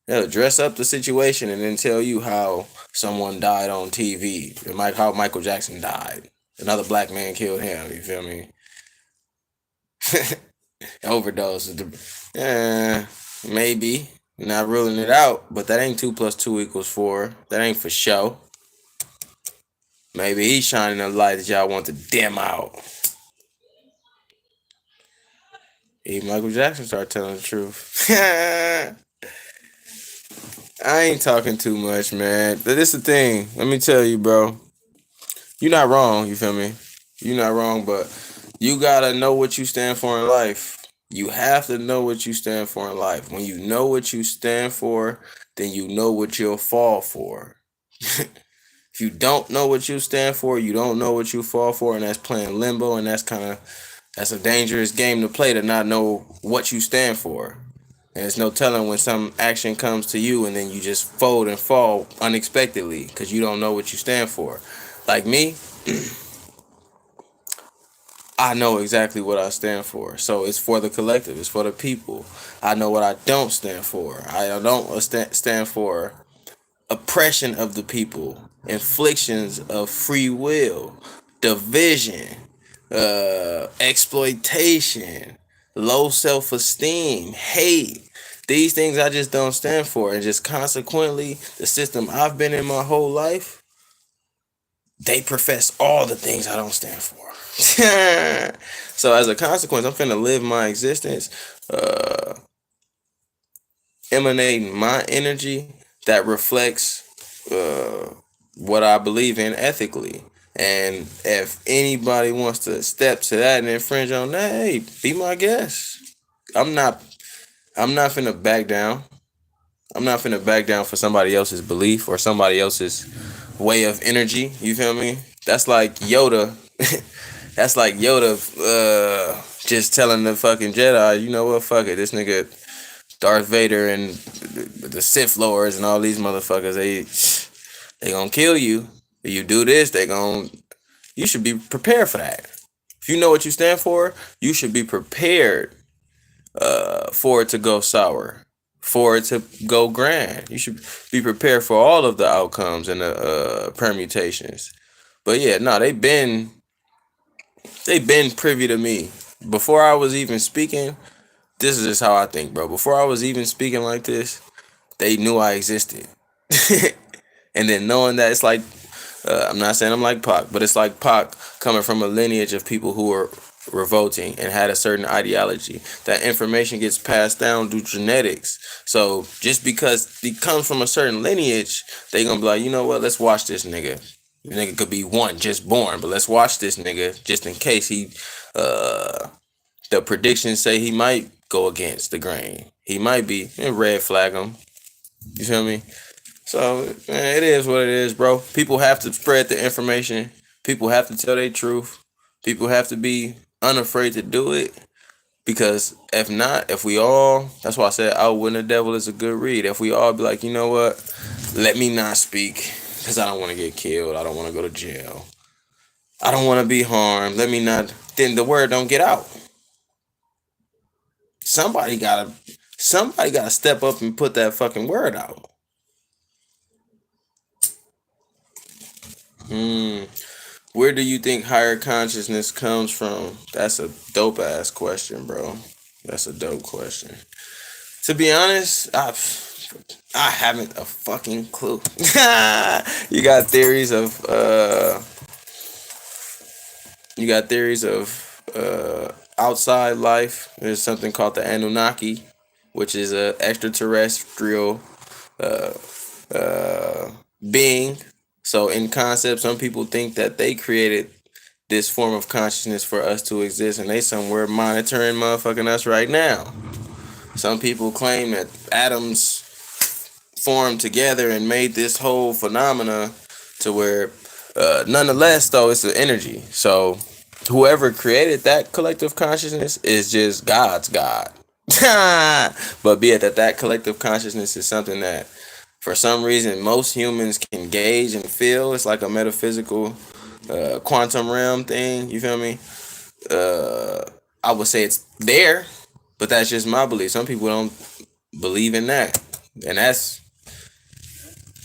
They'll dress up the situation and then tell you how someone died on TV. How Michael Jackson died. Another black man killed him. You feel me? Overdose. Maybe. Not ruling it out, but that ain't 2 + 2 = 4. That ain't for show. Maybe he's shining a light that y'all want to dim out. Even Michael Jackson started telling the truth. I ain't talking too much, man. But this the thing. Let me tell you, bro. You're not wrong, you feel me? You're not wrong, but you gotta know what you stand for in life. You have to know what you stand for in life. When you know what you stand for, then you know what you'll fall for. If you don't know what you stand for, you don't know what you fall for, and that's playing limbo, and that's a dangerous game to play, to not know what you stand for. And there's no telling when some action comes to you and then you just fold and fall unexpectedly because you don't know what you stand for. Like me, I know exactly what I stand for. So it's for the collective. It's for the people. I know what I don't stand for. I don't stand for oppression of the people, inflictions of free will, division, exploitation, low self-esteem, hate. These things I just don't stand for. And just consequently, the system I've been in my whole life, they profess all the things I don't stand for. So as a consequence, I'm finna live my existence, emanating my energy that reflects what I believe in ethically. And if anybody wants to step to that and infringe on that, hey, be my guest. I'm not finna back down. I'm not finna back down for somebody else's belief or somebody else's way of energy. You feel me? That's like Yoda. That's like Yoda just telling the fucking Jedi, you know what, fuck it. This nigga Darth Vader and the Sith Lords and all these motherfuckers, they gonna kill you. If you do this, you should be prepared for that. If you know what you stand for, you should be prepared for it to go sour, for it to go grand. You should be prepared for all of the outcomes and the permutations. But yeah, no, they been privy to me. Before I was even speaking, this is just how I think, bro. Before I was even speaking like this, they knew I existed. And then knowing that, it's like, I'm not saying I'm like Pac, but it's like Pac coming from a lineage of people who were revolting and had a certain ideology. That information gets passed down through genetics. So just because he comes from a certain lineage, they gonna be like, you know what, let's watch this nigga. The nigga could be one, just born. But let's watch this nigga just in case uh the predictions say he might go against the grain. He might be red flag him. You feel me? So man, it is what it is, bro. People have to spread the information. People have to tell their truth. People have to be unafraid to do it. Because if not, if we all, that's why I said Outwitting the Devil is a good read. If we all be like, you know what, let me not speak because I don't want to get killed. I don't want to go to jail. I don't want to be harmed. Let me not. Then the word don't get out. Somebody gotta step up and put that fucking word out. Hmm. Where do you think higher consciousness comes from? That's a dope ass question, bro. That's a dope question. To be honest, I haven't a fucking clue. You got theories of outside life. There's something called the Anunnaki, which is a extraterrestrial uh, uh, being. So in concept, some people think that they created this form of consciousness for us to exist, and they somewhere monitoring motherfucking us right now. Some people claim that atoms formed together and made this whole phenomena to where, nonetheless, though, it's an energy. So whoever created that collective consciousness is just God's God. But be it that collective consciousness is something that, for some reason, most humans can gauge and feel. It's like a metaphysical quantum realm thing. You feel me? Uh, I would say it's there, but that's just my belief. Some people don't believe in that, and that's,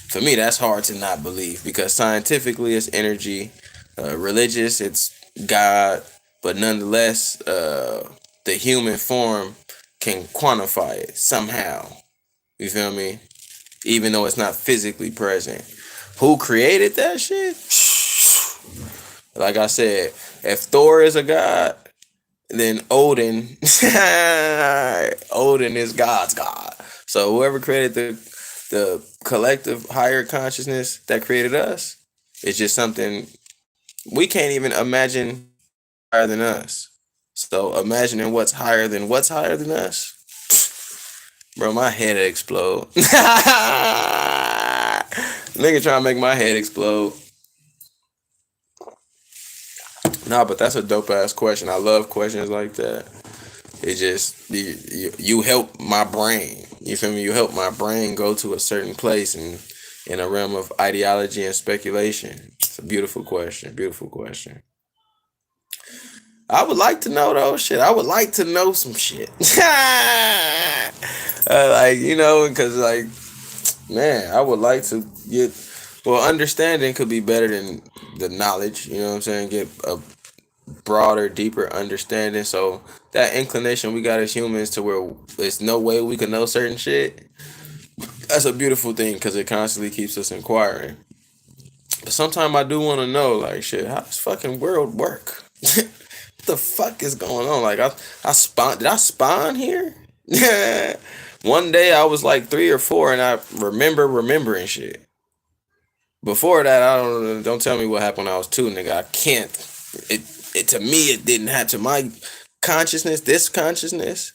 for me, that's hard to not believe because scientifically it's energy, religious it's God, but nonetheless, the human form can quantify it somehow. You feel me? Even though it's not physically present. Who created that shit? Like I said, if Thor is a god, then Odin, Odin is God's god. So whoever created the collective higher consciousness that created us, it's just something we can't even imagine higher than us. So imagining what's higher than us, bro, my head explode. Nigga trying to make my head explode. Nah, but that's a dope ass question. I love questions like that. It just you help my brain. You feel me? You help my brain go to a certain place and in a realm of ideology and speculation. It's a beautiful question. Beautiful question. I would like to know though. Shit, I would like to know some shit. Like because like, man, I would like to get. Well, understanding could be better than the knowledge. You know what I'm saying? Get a broader, deeper understanding. So that inclination we got as humans to where there's no way we can know certain shit. That's a beautiful thing because it constantly keeps us inquiring. But sometimes I do want to know, like, shit, how does fucking world work? What the fuck is going on? Like, did I spawn here? One day I was like 3 or 4 and I remembering shit. Before that, don't tell me what happened when I was 2, nigga. I can't. It to me it didn't have to my consciousness, this consciousness,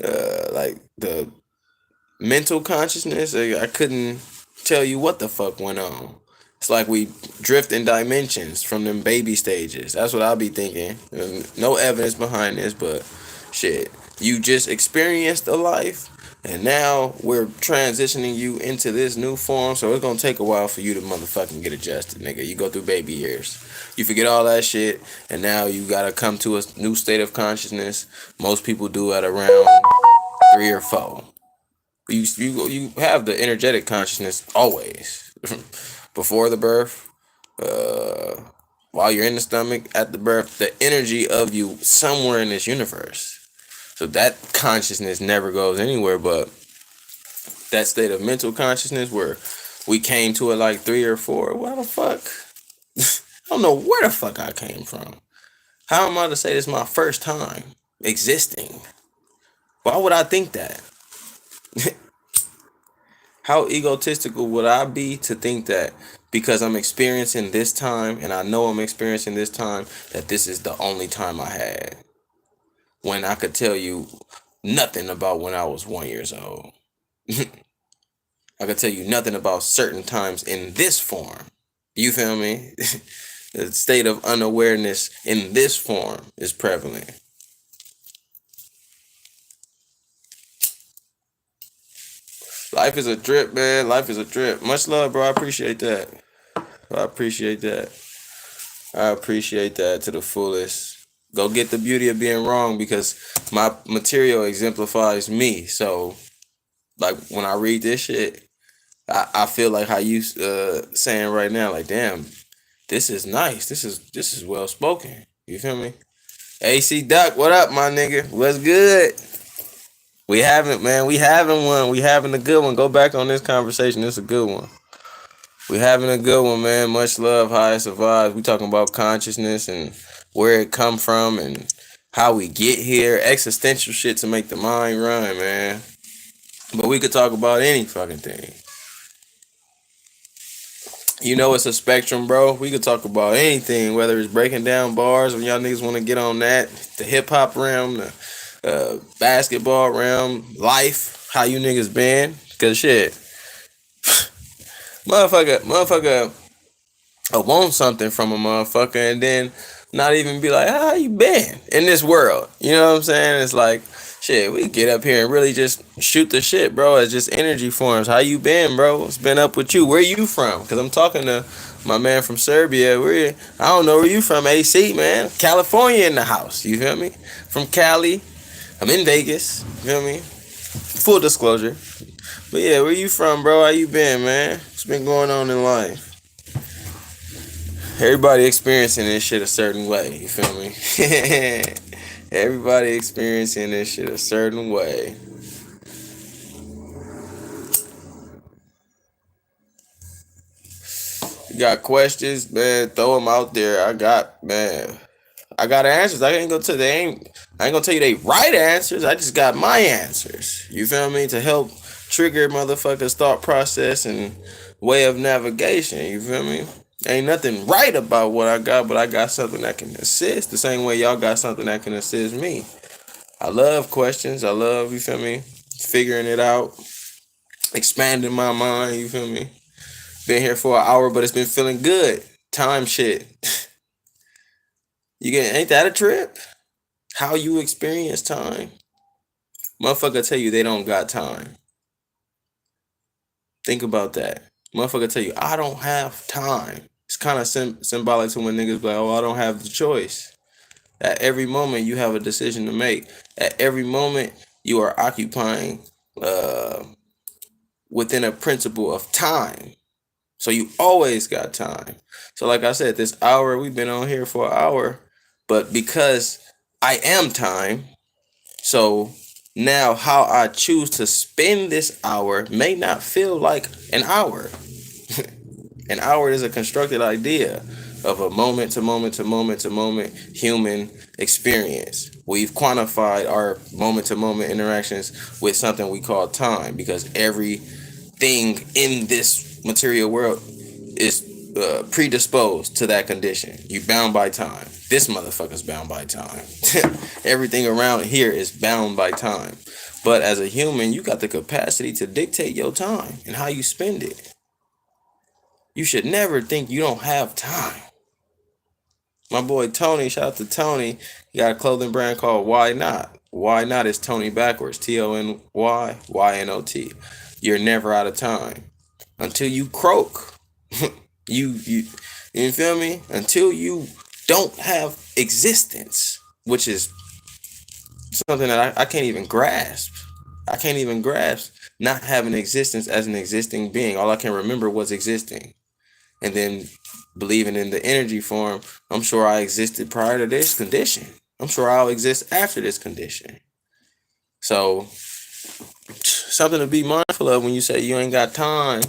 like the mental consciousness. I couldn't tell you what the fuck went on. It's like we drift in dimensions from them baby stages. That's what I'll be thinking. No evidence behind this, but shit, you just experienced a life, and now we're transitioning you into this new form. So it's gonna take a while for you to motherfucking get adjusted, nigga. You go through baby years, you forget all that shit, and now you gotta come to a new state of consciousness. Most people do at around 3 or 4. You have the energetic consciousness always before the birth, uh, while you're in the stomach, at the birth, the energy of you somewhere in this universe. So that consciousness never goes anywhere, but that state of mental consciousness where we came to it like 3 or 4. What the fuck? I don't know where the fuck I came from. How am I to say this is my first time existing? Why would I think that? How egotistical would I be to think that because I'm experiencing this time, and I know I'm experiencing this time, that this is the only time I had. When I could tell you nothing about when I was 1 years old. I could tell you nothing about certain times in this form. You feel me? The state of unawareness in this form is prevalent. Life is a trip, man. Life is a trip. Much love, bro. I appreciate that. I appreciate that. I appreciate that to the fullest. Go get the beauty of being wrong, because my material exemplifies me. So, like, when I read this shit, I feel like how you saying right now, like, damn, this is nice. This is well spoken. You feel me? AC Duck, what up, my nigga? What's good? We haven't, man. We having one. We having a good one. Go back on this conversation. It's a good one. We having a good one, man. Much love, how it survives. We talking about consciousness and where it come from and how we get here. Existential shit to make the mind run, man. But we could talk about any fucking thing. You know it's a spectrum, bro. We could talk about anything, whether it's breaking down bars, when y'all niggas want to get on that, the hip hop realm, the basketball realm, life, how you niggas been. Cause shit, motherfucker, I want something from a motherfucker and then not even be like, how you been in this world? You know what I'm saying? It's like, shit, we get up here and really just shoot the shit, bro. It's just energy forms. How you been, bro? What's been up with you? Where you from? Because I'm talking to my man from Serbia. I don't know where you from, AC, man. California in the house. You feel me? From Cali. I'm in Vegas. You feel me? Full disclosure. But yeah, where you from, bro? How you been, man? What's been going on in life? Everybody experiencing this shit a certain way. You feel me? Everybody experiencing this shit a certain way. You got questions, man? Throw them out there. I got answers. I ain't gonna tell you they right answers. I just got my answers. You feel me? To help trigger motherfuckers' thought process and way of navigation. You feel me? Ain't nothing right about what I got, but I got something that can assist. The same way y'all got something that can assist me. I love questions. I love, you feel me, figuring it out, expanding my mind. You feel me? Been here for an hour, but it's been feeling good. Time shit. Ain't that a trip? How you experience time? Motherfucker tell you they don't got time. Think about that. Motherfucker tell you I don't have time. It's kind of symbolic to when niggas be like, oh, I don't have the choice. At every moment you have a decision to make. At every moment you are occupying within a principle of time. So you always got time. So like I said, this hour, we've been on here for an hour, but because I am time, so now how I choose to spend this hour may not feel like an hour. An hour is a constructed idea of a moment to moment to moment to moment human experience. We've quantified our moment to moment interactions with something we call time, because everything in this material world is predisposed to that condition. You bound by time. This motherfucker's bound by time. Everything around here is bound by time. But as a human, you got the capacity to dictate your time and how you spend it. You should never think you don't have time. My boy Tony, shout out to Tony. He got a clothing brand called Why Not. Why Not is Tony backwards. Tony, YNOT. You're never out of time until you croak. You feel me? Until you don't have existence, which is something that I can't even grasp. I can't even grasp not having existence as an existing being. All I can remember was existing. And then believing in the energy form, I'm sure I existed prior to this condition. I'm sure I'll exist after this condition. So, something to be mindful of when you say you ain't got time.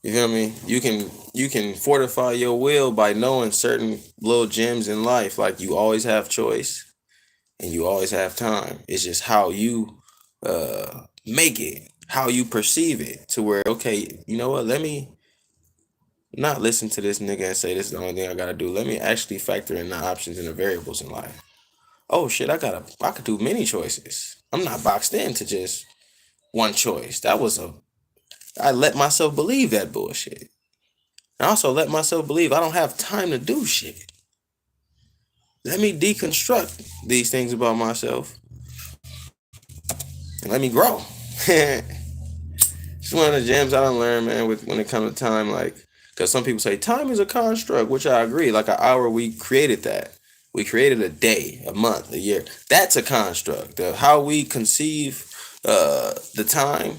You feel me? You can fortify your will by knowing certain little gems in life. Like, you always have choice and you always have time. It's just how you make it, how you perceive it, to where, okay, you know what, let me not listen to this nigga and say this is the only thing I gotta do. Let me actually factor in the options and the variables in life. Oh shit, I could do many choices. I'm not boxed into just one choice. I let myself believe that bullshit. I also let myself believe I don't have time to do shit. Let me deconstruct these things about myself and let me grow. It's one of the gems I don't learn, man, with when it comes to time, like, because some people say time is a construct, which I agree. Like an hour, we created that. We created a day, a month, a year. That's a construct. How we conceive the time,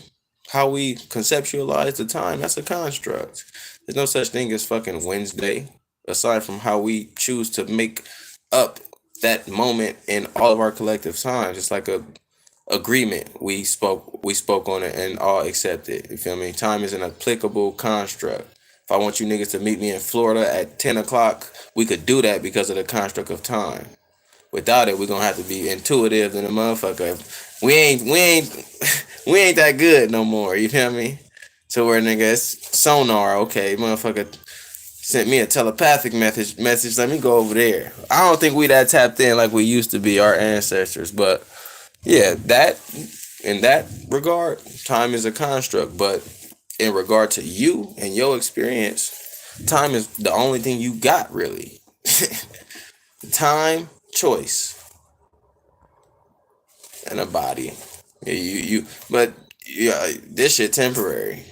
how we conceptualize the time, that's a construct. There's no such thing as fucking Wednesday, aside from how we choose to make up that moment in all of our collective times. It's like a agreement. We spoke on it and all accepted. You feel me? Time is an applicable construct. If I want you niggas to meet me in Florida at 10 o'clock, we could do that because of the construct of time. Without it, we're gonna have to be intuitive than a motherfucker. We ain't that good no more, you feel me? So where nigga it's sonar, okay, motherfucker sent me a telepathic message, let me go over there. I don't think we that tapped in like we used to be, our ancestors, but yeah, that in that regard, time is a construct. But in regard to you and your experience, time is the only thing you got really. Time, choice, and a body. Yeah, but yeah, this shit temporary.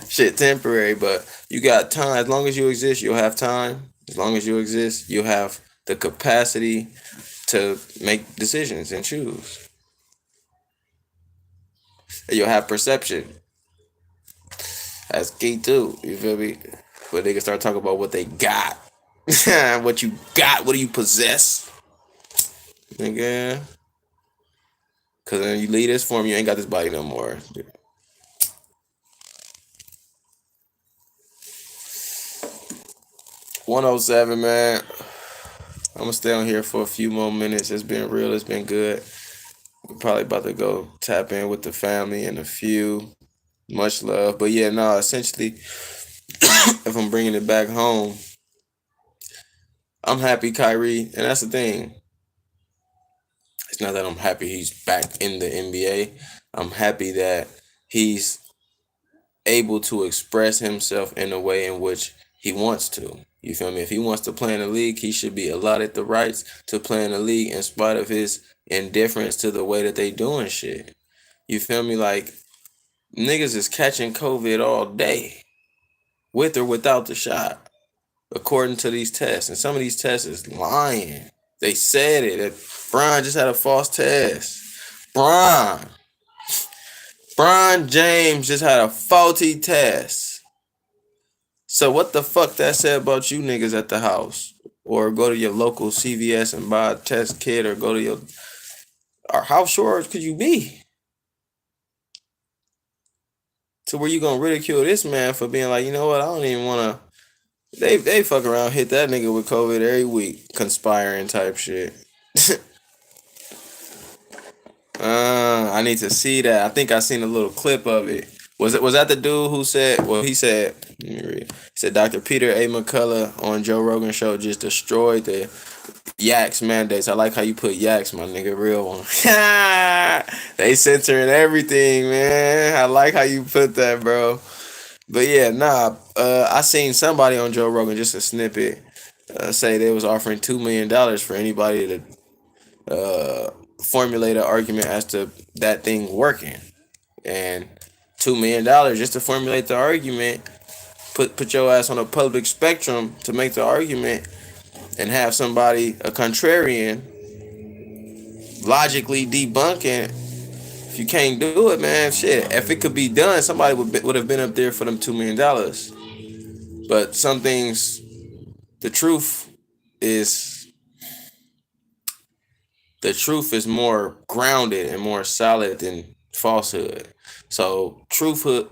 Shit temporary, but you got time. As long as you exist, you'll have time. As long as you exist, you'll have the capacity to make decisions and choose. You'll have perception. That's key too. You feel me? But they can start talking about what they got. What you got, what do you possess? Nigga. Cause then you leave this form, you ain't got this body no more. 107, man. I'm gonna stay on here for a few more minutes. It's been real, it's been good. We're probably about to go tap in with the family in a few. Much love. But yeah, no, essentially, if I'm bringing it back home, I'm happy Kyrie, and that's the thing. It's not that I'm happy he's back in the NBA. I'm happy that he's able to express himself in a way in which he wants to. You feel me? If he wants to play in the league, he should be allotted the rights to play in the league in spite of his indifference to the way that they doing shit. You feel me? Like, niggas is catching COVID all day, with or without the shot, according to these tests. And some of these tests is lying. They said it. That Brian just had a false test. Brian James just had a faulty test. So what the fuck that said about you niggas at the house? Or go to your local CVS and buy a test kit, or go to your... Or how sure could you be? To where you gonna ridicule this man for being like, you know what, I don't even wanna... They fuck around, hit that nigga with COVID every week, conspiring type shit. I need to see that. I think I seen a little clip of it. Was that the dude who said? Well, he said. Let me read. He said Dr. Peter A. McCullough on Joe Rogan show just destroyed the Yaks mandates. I like how you put Yaks, my nigga, real one. They censoring everything, man. I like how you put that, bro. But yeah, nah. I seen somebody on Joe Rogan, just a snippet, say they was offering $2 million for anybody to formulate an argument as to that thing working, and $2 million just to formulate the argument. Put your ass on a public spectrum to make the argument, and have somebody, a contrarian, logically debunking. If you can't do it, man, shit. If it could be done, somebody would have been up there for them $2 million. But some things, the truth is more grounded and more solid than falsehood. So truthhood.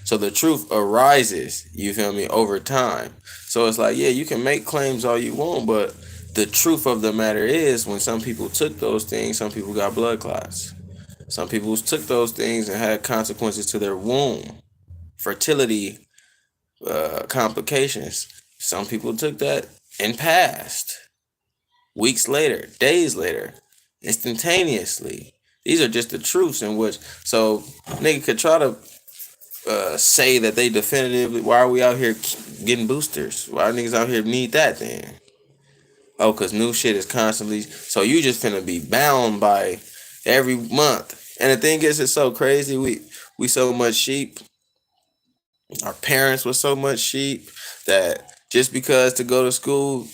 So the truth arises, you feel me, over time. So it's like, yeah, you can make claims all you want, but the truth of the matter is, when some people took those things, some people got blood clots. Some people took those things and had consequences to their womb. fertility complications. Some people took that and passed weeks later, days later, instantaneously. These are just the truths in which, so nigga could try to say that they definitively. Why are we out here getting boosters? Why are niggas out here need that then? Oh, cause new shit is constantly. So you just finna be bound by every month. And the thing is, it's so crazy. We so much sheep. Our parents were so much sheep that just because to go to school,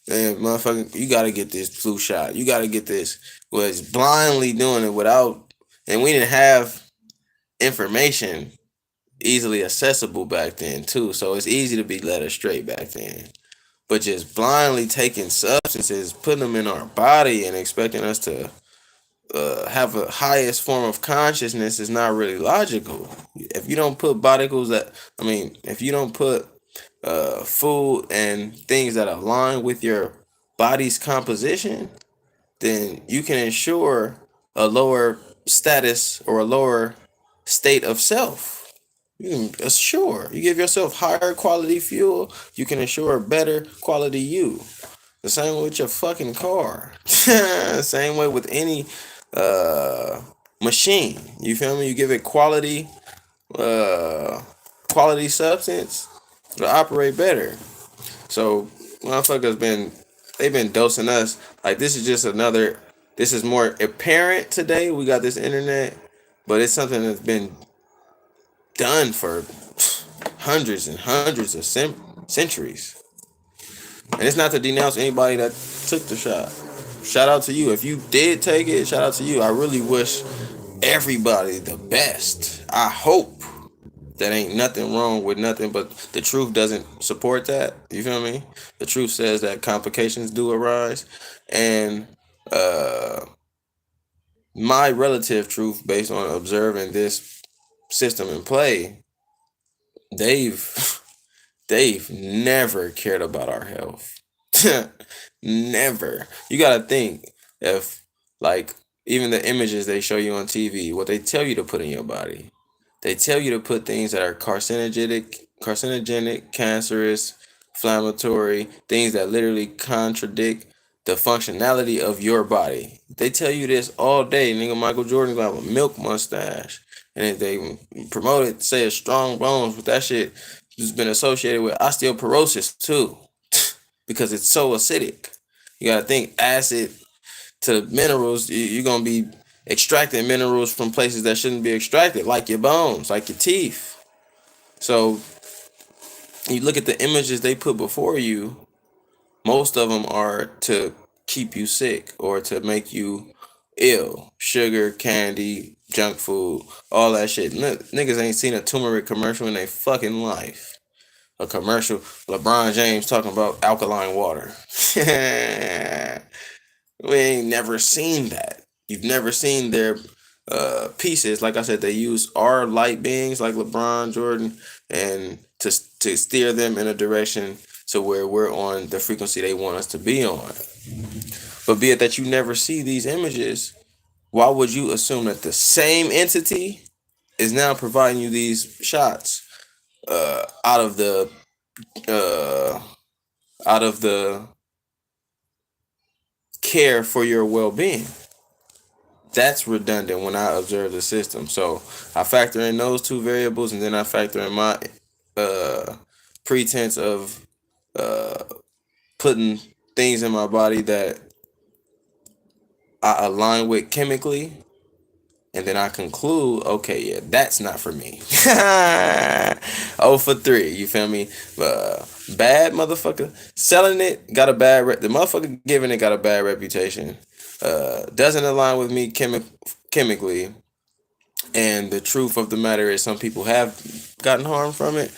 man, motherfucker, you gotta get this flu shot. You gotta get this. Was blindly doing it without, and we didn't have information easily accessible back then too. So it's easy to be led astray back then. But just blindly taking substances, putting them in our body, and expecting us to have a highest form of consciousness is not really logical. If you don't put bodycles that, I mean, if you don't put food and things that align with your body's composition, then you can ensure a lower status or a lower state of self. You can assure, you give yourself higher quality fuel, you can ensure better quality you. The same way with your fucking car. Same way with any uh machine. You feel me? You give it uh quality substance, it'll operate better. So motherfuckers they've been dosing us. Like this is just another, this is more apparent today. We got this internet, but it's something that's been done for hundreds and hundreds of centuries. And it's not to denounce anybody that took the shot. Shout out to you. If you did take it, shout out to you. I really wish everybody the best. I hope that ain't nothing wrong with nothing, but the truth doesn't support that. You feel me? The truth says that complications do arise. And my relative truth, based on observing this system in play, they've they've never cared about our health. Never. You gotta think, if like even the images they show you on TV, what they tell you to put in your body. They tell you to put things that are carcinogenic, cancerous, inflammatory, things that literally contradict the functionality of your body. They tell you this all day. Nigga, Michael Jordan gonna have a milk mustache. And if they promote it, say it's strong bones, but that shit has been associated with osteoporosis too. Because it's so acidic. You gotta think acid to minerals, you're gonna be extracting minerals from places that shouldn't be extracted, like your bones, like your teeth. So you look at the images they put before you, most of them are to keep you sick or to make you ill. Sugar, candy, junk food, all that shit. Niggas ain't seen a turmeric commercial in their fucking life. A commercial, LeBron James talking about alkaline water. We ain't never seen that. You've never seen their pieces. Like I said, they use our light beings like LeBron, Jordan, and to steer them in a direction to where we're on the frequency they want us to be on. But be it that you never see these images, why would you assume that the same entity is now providing you these shots out of the uh, out of the care for your well-being? That's redundant when I observe the system. So I factor in those two variables, and then I factor in my uh, pretense of uh, putting things in my body that I align with chemically, and then I conclude, okay, yeah, that's not for me. Oh for 3, you feel me? Bad motherfucker selling it got a the motherfucker giving it got a bad reputation. Doesn't align with me chemically, and the truth of the matter is some people have gotten harm from it.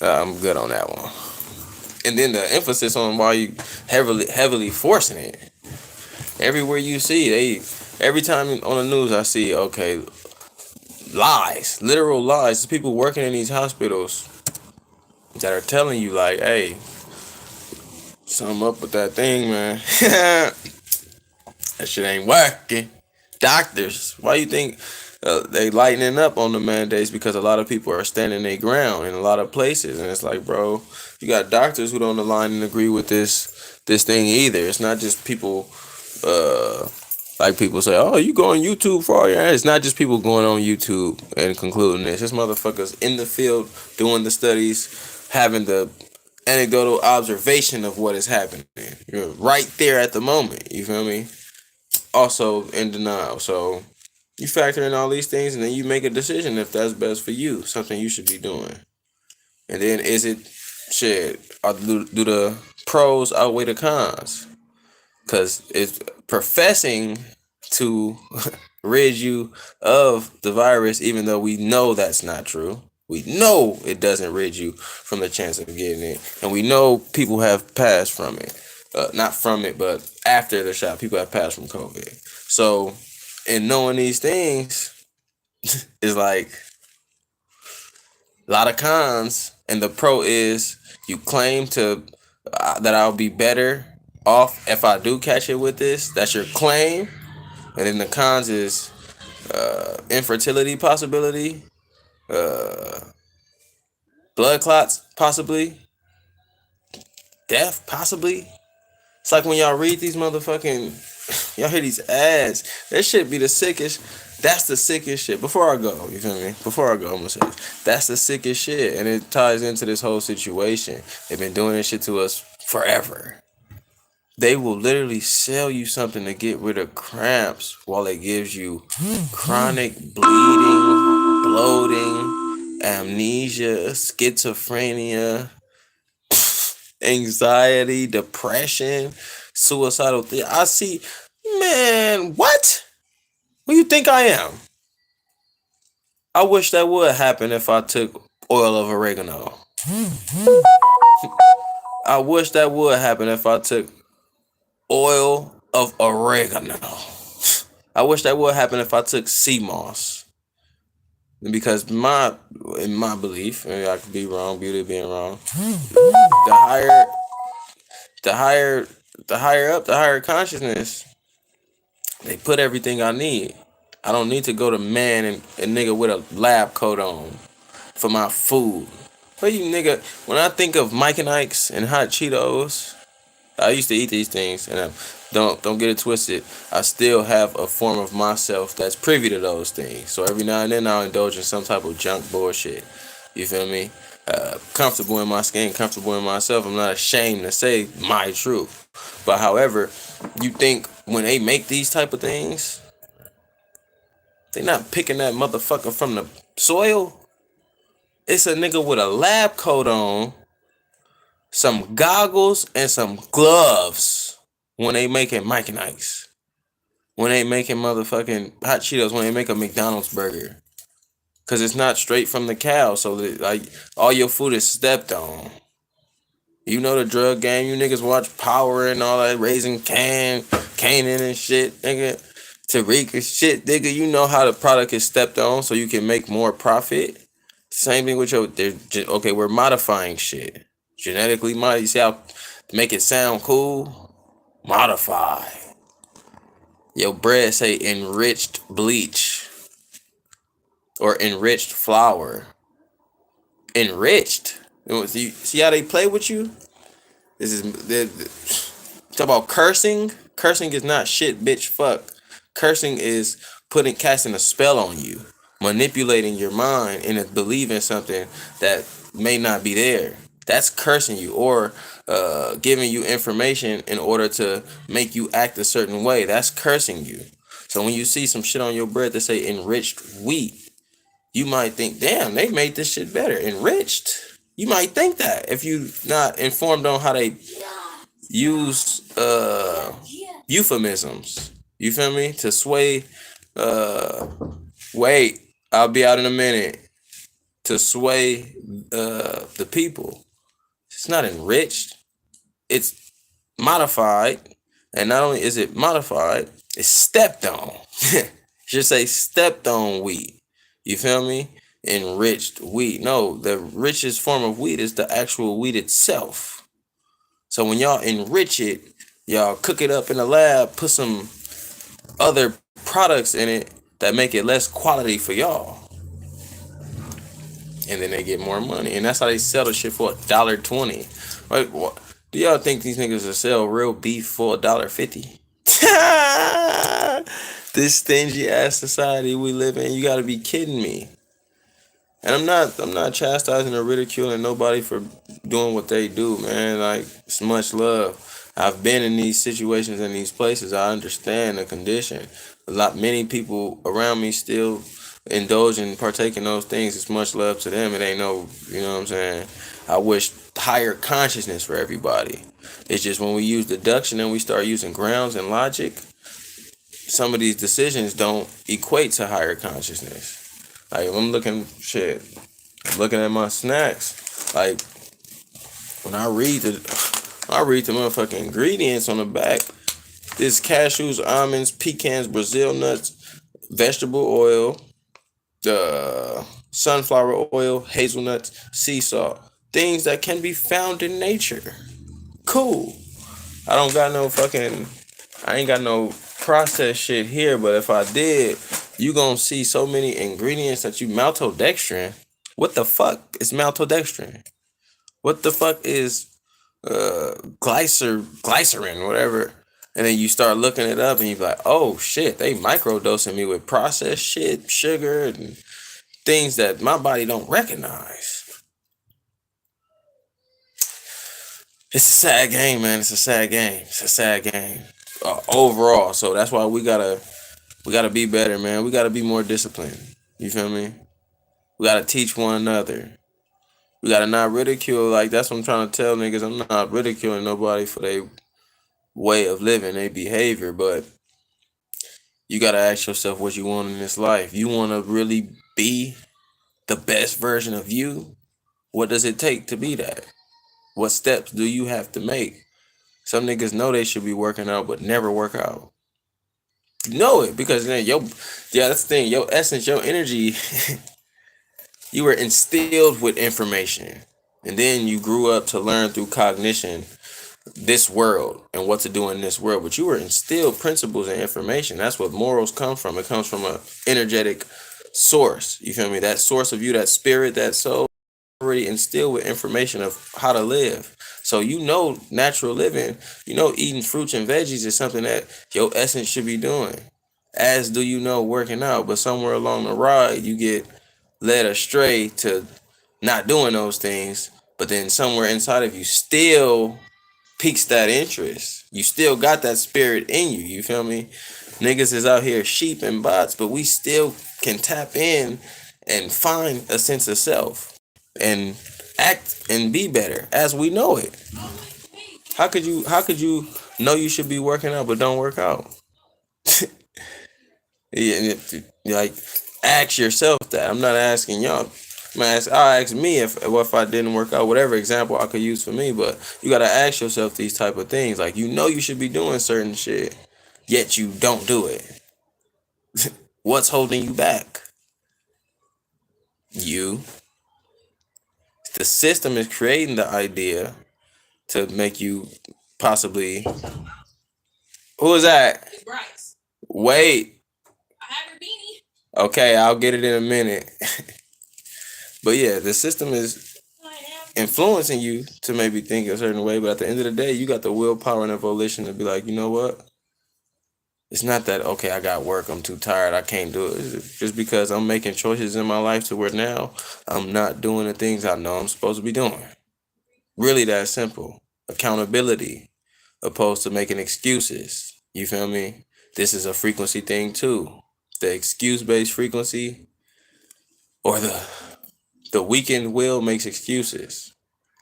I'm good on that one. And then the emphasis on why you heavily forcing it. Everywhere you see, every time on the news I see, okay, lies, literal lies. There's people working in these hospitals that are telling you like, hey, something up with that thing, man. That shit ain't working. Doctors, why you think They lightening up on the mandates because a lot of people are standing their ground in a lot of places, and it's like, bro, you got doctors who don't align and agree with this thing either. It's not just people, uh, like people say, oh, you go on YouTube for all your ass. It's not just people going on YouTube and concluding this. It's motherfuckers in the field doing the studies, having the anecdotal observation of what is happening. You're right there at the moment. You feel me? Also in denial. So you factor in all these things and then you make a decision if that's best for you, something you should be doing. And then is it shit? Do the pros outweigh the cons? Because it's professing to rid you of the virus, even though we know that's not true. We know it doesn't rid you from the chance of getting it, and we know people have passed from it. Not from it, but after the shot, people have passed from COVID. So, in knowing these things, is like a lot of cons, and the pro is you claim to that I'll be better off if I do catch it with this. That's your claim, and then the cons is infertility possibility, uh, blood clots possibly, death possibly. It's like when y'all read these motherfucking, y'all hear these ads. That shit be the sickest. That's the sickest shit. Before I go, you feel me? Before I go, I'm gonna say this. That's the sickest shit, and it ties into this whole situation. They've been doing this shit to us forever. They will literally sell you something to get rid of cramps while it gives you chronic bleeding, bloating, amnesia, schizophrenia, anxiety, depression, suicidal. I see, man, what? Who you think I am? I wish that would happen if I took oil of oregano. I wish that would happen if I took oil of oregano. I wish that would happen if I took sea moss. Because in my belief, and I could be wrong, beauty of being wrong, the higher, the higher, the higher up, the higher consciousness, they put everything I need. I don't need to go to man and a nigga with a lab coat on for my food. What you nigga? When I think of Mike and Ike's and hot Cheetos, I used to eat these things, and don't get it twisted. I still have a form of myself that's privy to those things. So every now and then I'll indulge in some type of junk bullshit. You feel me? Comfortable in my skin, comfortable in myself. I'm not ashamed to say my truth. But however, you think when they make these type of things, they not picking that motherfucker from the soil. It's a nigga with a lab coat on, some goggles, and some gloves when they making Mike and Ike's. When they making motherfucking hot Cheetos, when they make a McDonald's burger. Cause it's not straight from the cow, so that, like, all your food is stepped on. You know the drug game, you niggas watch Power and all that, Raising Canaan and shit, nigga. Tariq and shit, nigga. You know how the product is stepped on so you can make more profit. Same thing with okay, we're modifying shit. Genetically modified. You see how to make it sound cool? Modify. Your bread say enriched bleach or enriched flour. Enriched. You see how they play with you? This is talk about cursing. Cursing is not shit, bitch, fuck. Cursing is casting a spell on you, manipulating your mind into believing something that may not be there. That's cursing you, or giving you information in order to make you act a certain way. That's cursing you. So when you see some shit on your bread that say enriched wheat, you might think, damn, they made this shit better. Enriched. You might think that if you not informed on how they use euphemisms. You feel me? To sway wait, I'll be out in a minute. To sway the people. It's not enriched. It's modified. And not only is it modified, it's stepped on. Should say stepped on wheat. You feel me? Enriched wheat. No, the richest form of wheat is the actual wheat itself. So when y'all enrich it, y'all cook it up in the lab, put some other products in it, that make it less quality for y'all. And then they get more money. And that's how they sell the shit for $1.20. Like, what? Do y'all think these niggas will sell real beef for $1.50? This stingy ass society we live in, you gotta be kidding me. And I'm not chastising or ridiculing nobody for doing what they do, man. Like, it's much love. I've been in these situations in these places. I understand the condition. Many people around me still indulge and partake in those things. It's much love to them. It ain't no, you know what I'm saying? I wish higher consciousness for everybody. It's just when we use deduction and we start using grounds and logic, some of these decisions don't equate to higher consciousness. Like, I'm looking at my snacks. Like, when I read the motherfucking ingredients on the back. This cashews, almonds, pecans, Brazil nuts, vegetable oil, sunflower oil, hazelnuts, sea salt. Things that can be found in nature. Cool. I don't got no fucking, I ain't got no processed shit here, but if I did, you gonna see so many ingredients that you maltodextrin. What the fuck is maltodextrin? What the fuck is glycerin, whatever? And then you start looking it up and you're like, oh shit, they microdosing me with processed shit, sugar, and things that my body don't recognize. It's a sad game, man. It's a sad game. It's a sad game. Overall. So that's why we gotta be better, man. We gotta be more disciplined. You feel me? We gotta teach one another. We gotta not ridicule. Like, that's what I'm trying to tell niggas. I'm not ridiculing nobody for their way of living, their behavior, but you gotta ask yourself what you want in this life. You wanna really be the best version of you? What does it take to be that? What steps do you have to make? Some niggas know they should be working out but never work out. You know it because then that's the thing, your essence, your energy, you were instilled with information. And then you grew up to learn through cognition this world and what to do in this world. But you were instilled principles and information. That's what morals come from. It comes from a energetic source. You feel me? That source of you, that spirit, that soul, already instilled with information of how to live. So you know natural living, you know eating fruits and veggies is something that your essence should be doing. As do you know working out, but somewhere along the ride you get led astray to not doing those things, but then somewhere inside of you still piques that interest. You still got that spirit in you, you feel me? Niggas is out here sheep and bots, but we still can tap in and find a sense of self and act and be better as we know it. How could you know you should be working out but don't work out? Yeah, like, ask yourself that. I'm not asking y'all. I'll ask me if I didn't work out, whatever example I could use for me, but you gotta ask yourself these type of things. Like, you know you should be doing certain shit, yet you don't do it. What's holding you back? You. The system is creating the idea to make you possibly. Who is that? It's Bryce. Wait. I have your beanie. Okay, I'll get it in a minute. But yeah, the system is influencing you to maybe think a certain way, but at the end of the day, you got the willpower and the volition to be like, you know what? It's not that, okay, I got work, I'm too tired, I can't do it. It's just because I'm making choices in my life to where now I'm not doing the things I know I'm supposed to be doing. Really that simple. Accountability, opposed to making excuses. You feel me? This is a frequency thing too. The excuse-based frequency or the weakened will makes excuses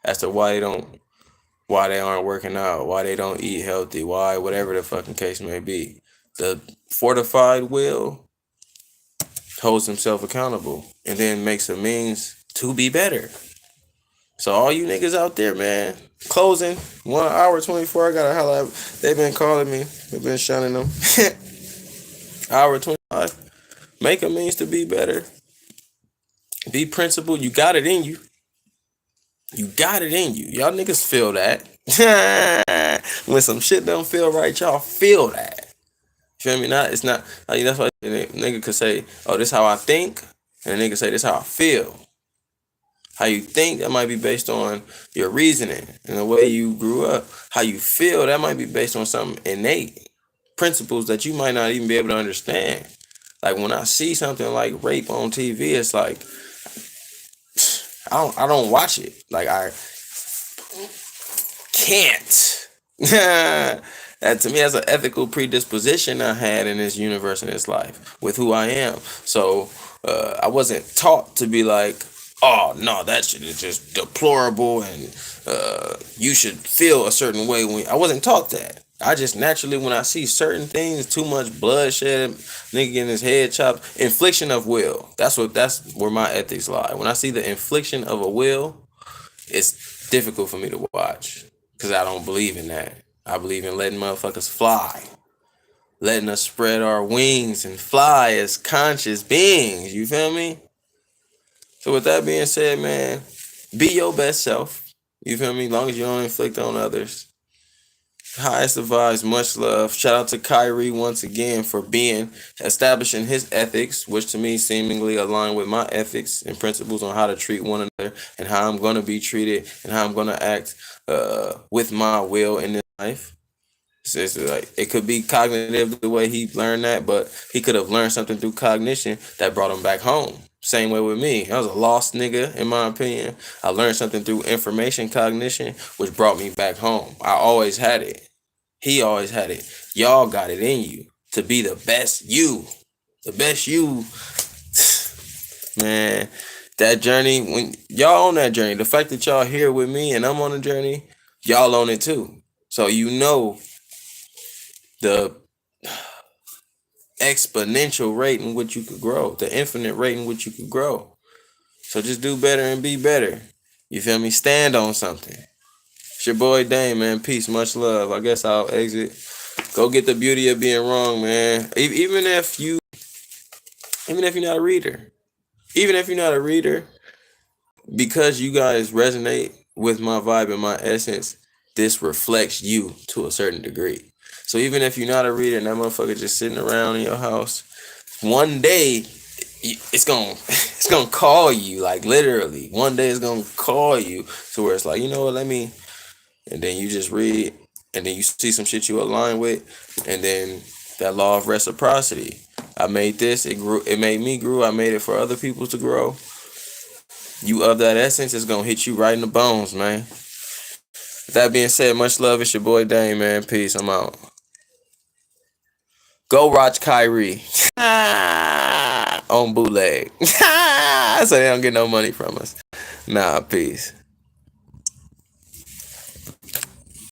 as to why they aren't working out, why they don't eat healthy, why whatever the fucking case may be. The fortified will holds himself accountable and then makes a means to be better. So all you niggas out there, man, closing 1 hour 24. I gotta holla. They've been calling me. They've been shunning them. Hour 25. Make a means to be better. Be principled. You got it in you. You got it in you. Y'all niggas feel that. When some shit don't feel right, y'all feel that. feel me? Not it's not like that's why a nigga could say, "Oh, this how I think," and a nigga say, "This how I feel." How you think that might be based on your reasoning and the way you grew up. How you feel that might be based on something innate, principles that you might not even be able to understand. Like when I see something like rape on TV, it's like I don't watch it. Like I can't. That to me, that's an ethical predisposition I had in this universe, in this life, with who I am. So I wasn't taught to be like, oh no, that shit is just deplorable, and you should feel a certain way. When I wasn't taught that, I just naturally, when I see certain things, too much bloodshed, nigga getting his head chopped, infliction of will. That's where my ethics lie. When I see the infliction of a will, it's difficult for me to watch because I don't believe in that. I believe in letting motherfuckers fly, letting us spread our wings and fly as conscious beings. You feel me? So with that being said, man, be your best self. You feel me? As long as you don't inflict on others. Highest advice, much love. Shout out to Kyrie once again for establishing his ethics, which to me seemingly align with my ethics and principles on how to treat one another and how I'm gonna be treated and how I'm gonna act with my will in this life. It's like it could be cognitive the way he learned that, but he could have learned something through cognition that brought him back home. Same way with me. I was a lost nigga, in my opinion. I learned something through information cognition, which brought me back home. I always had it. He always had it. Y'all got it in you to be the best you. The best you. Man, that journey, when y'all on that journey, the fact that y'all here with me and I'm on the journey, y'all on it too. So you know the exponential rate in which you could grow, the infinite rate in which you could grow. So just do better and be better. You feel me? Stand on something. It's your boy Dame, man. Peace, much love. I guess I'll exit. Go get the beauty of being wrong, man. Even if you're not a reader, even if you're not a reader, because you guys resonate with my vibe and my essence, this reflects you to a certain degree. So even if you're not a reader and that motherfucker just sitting around in your house, one day it's gonna it's gonna call you, like literally. One day it's gonna call you to where it's like, you know what, let me, and then you just read, and then you see some shit you align with, and then that law of reciprocity. I made this, it grew, it made me grow, I made it for other people to grow. You of that essence is gonna hit you right in the bones, man. With that being said, much love. It's your boy Dame, man. Peace. I'm out. Go watch Kyrie on bootleg. So they don't get no money from us. Nah, peace.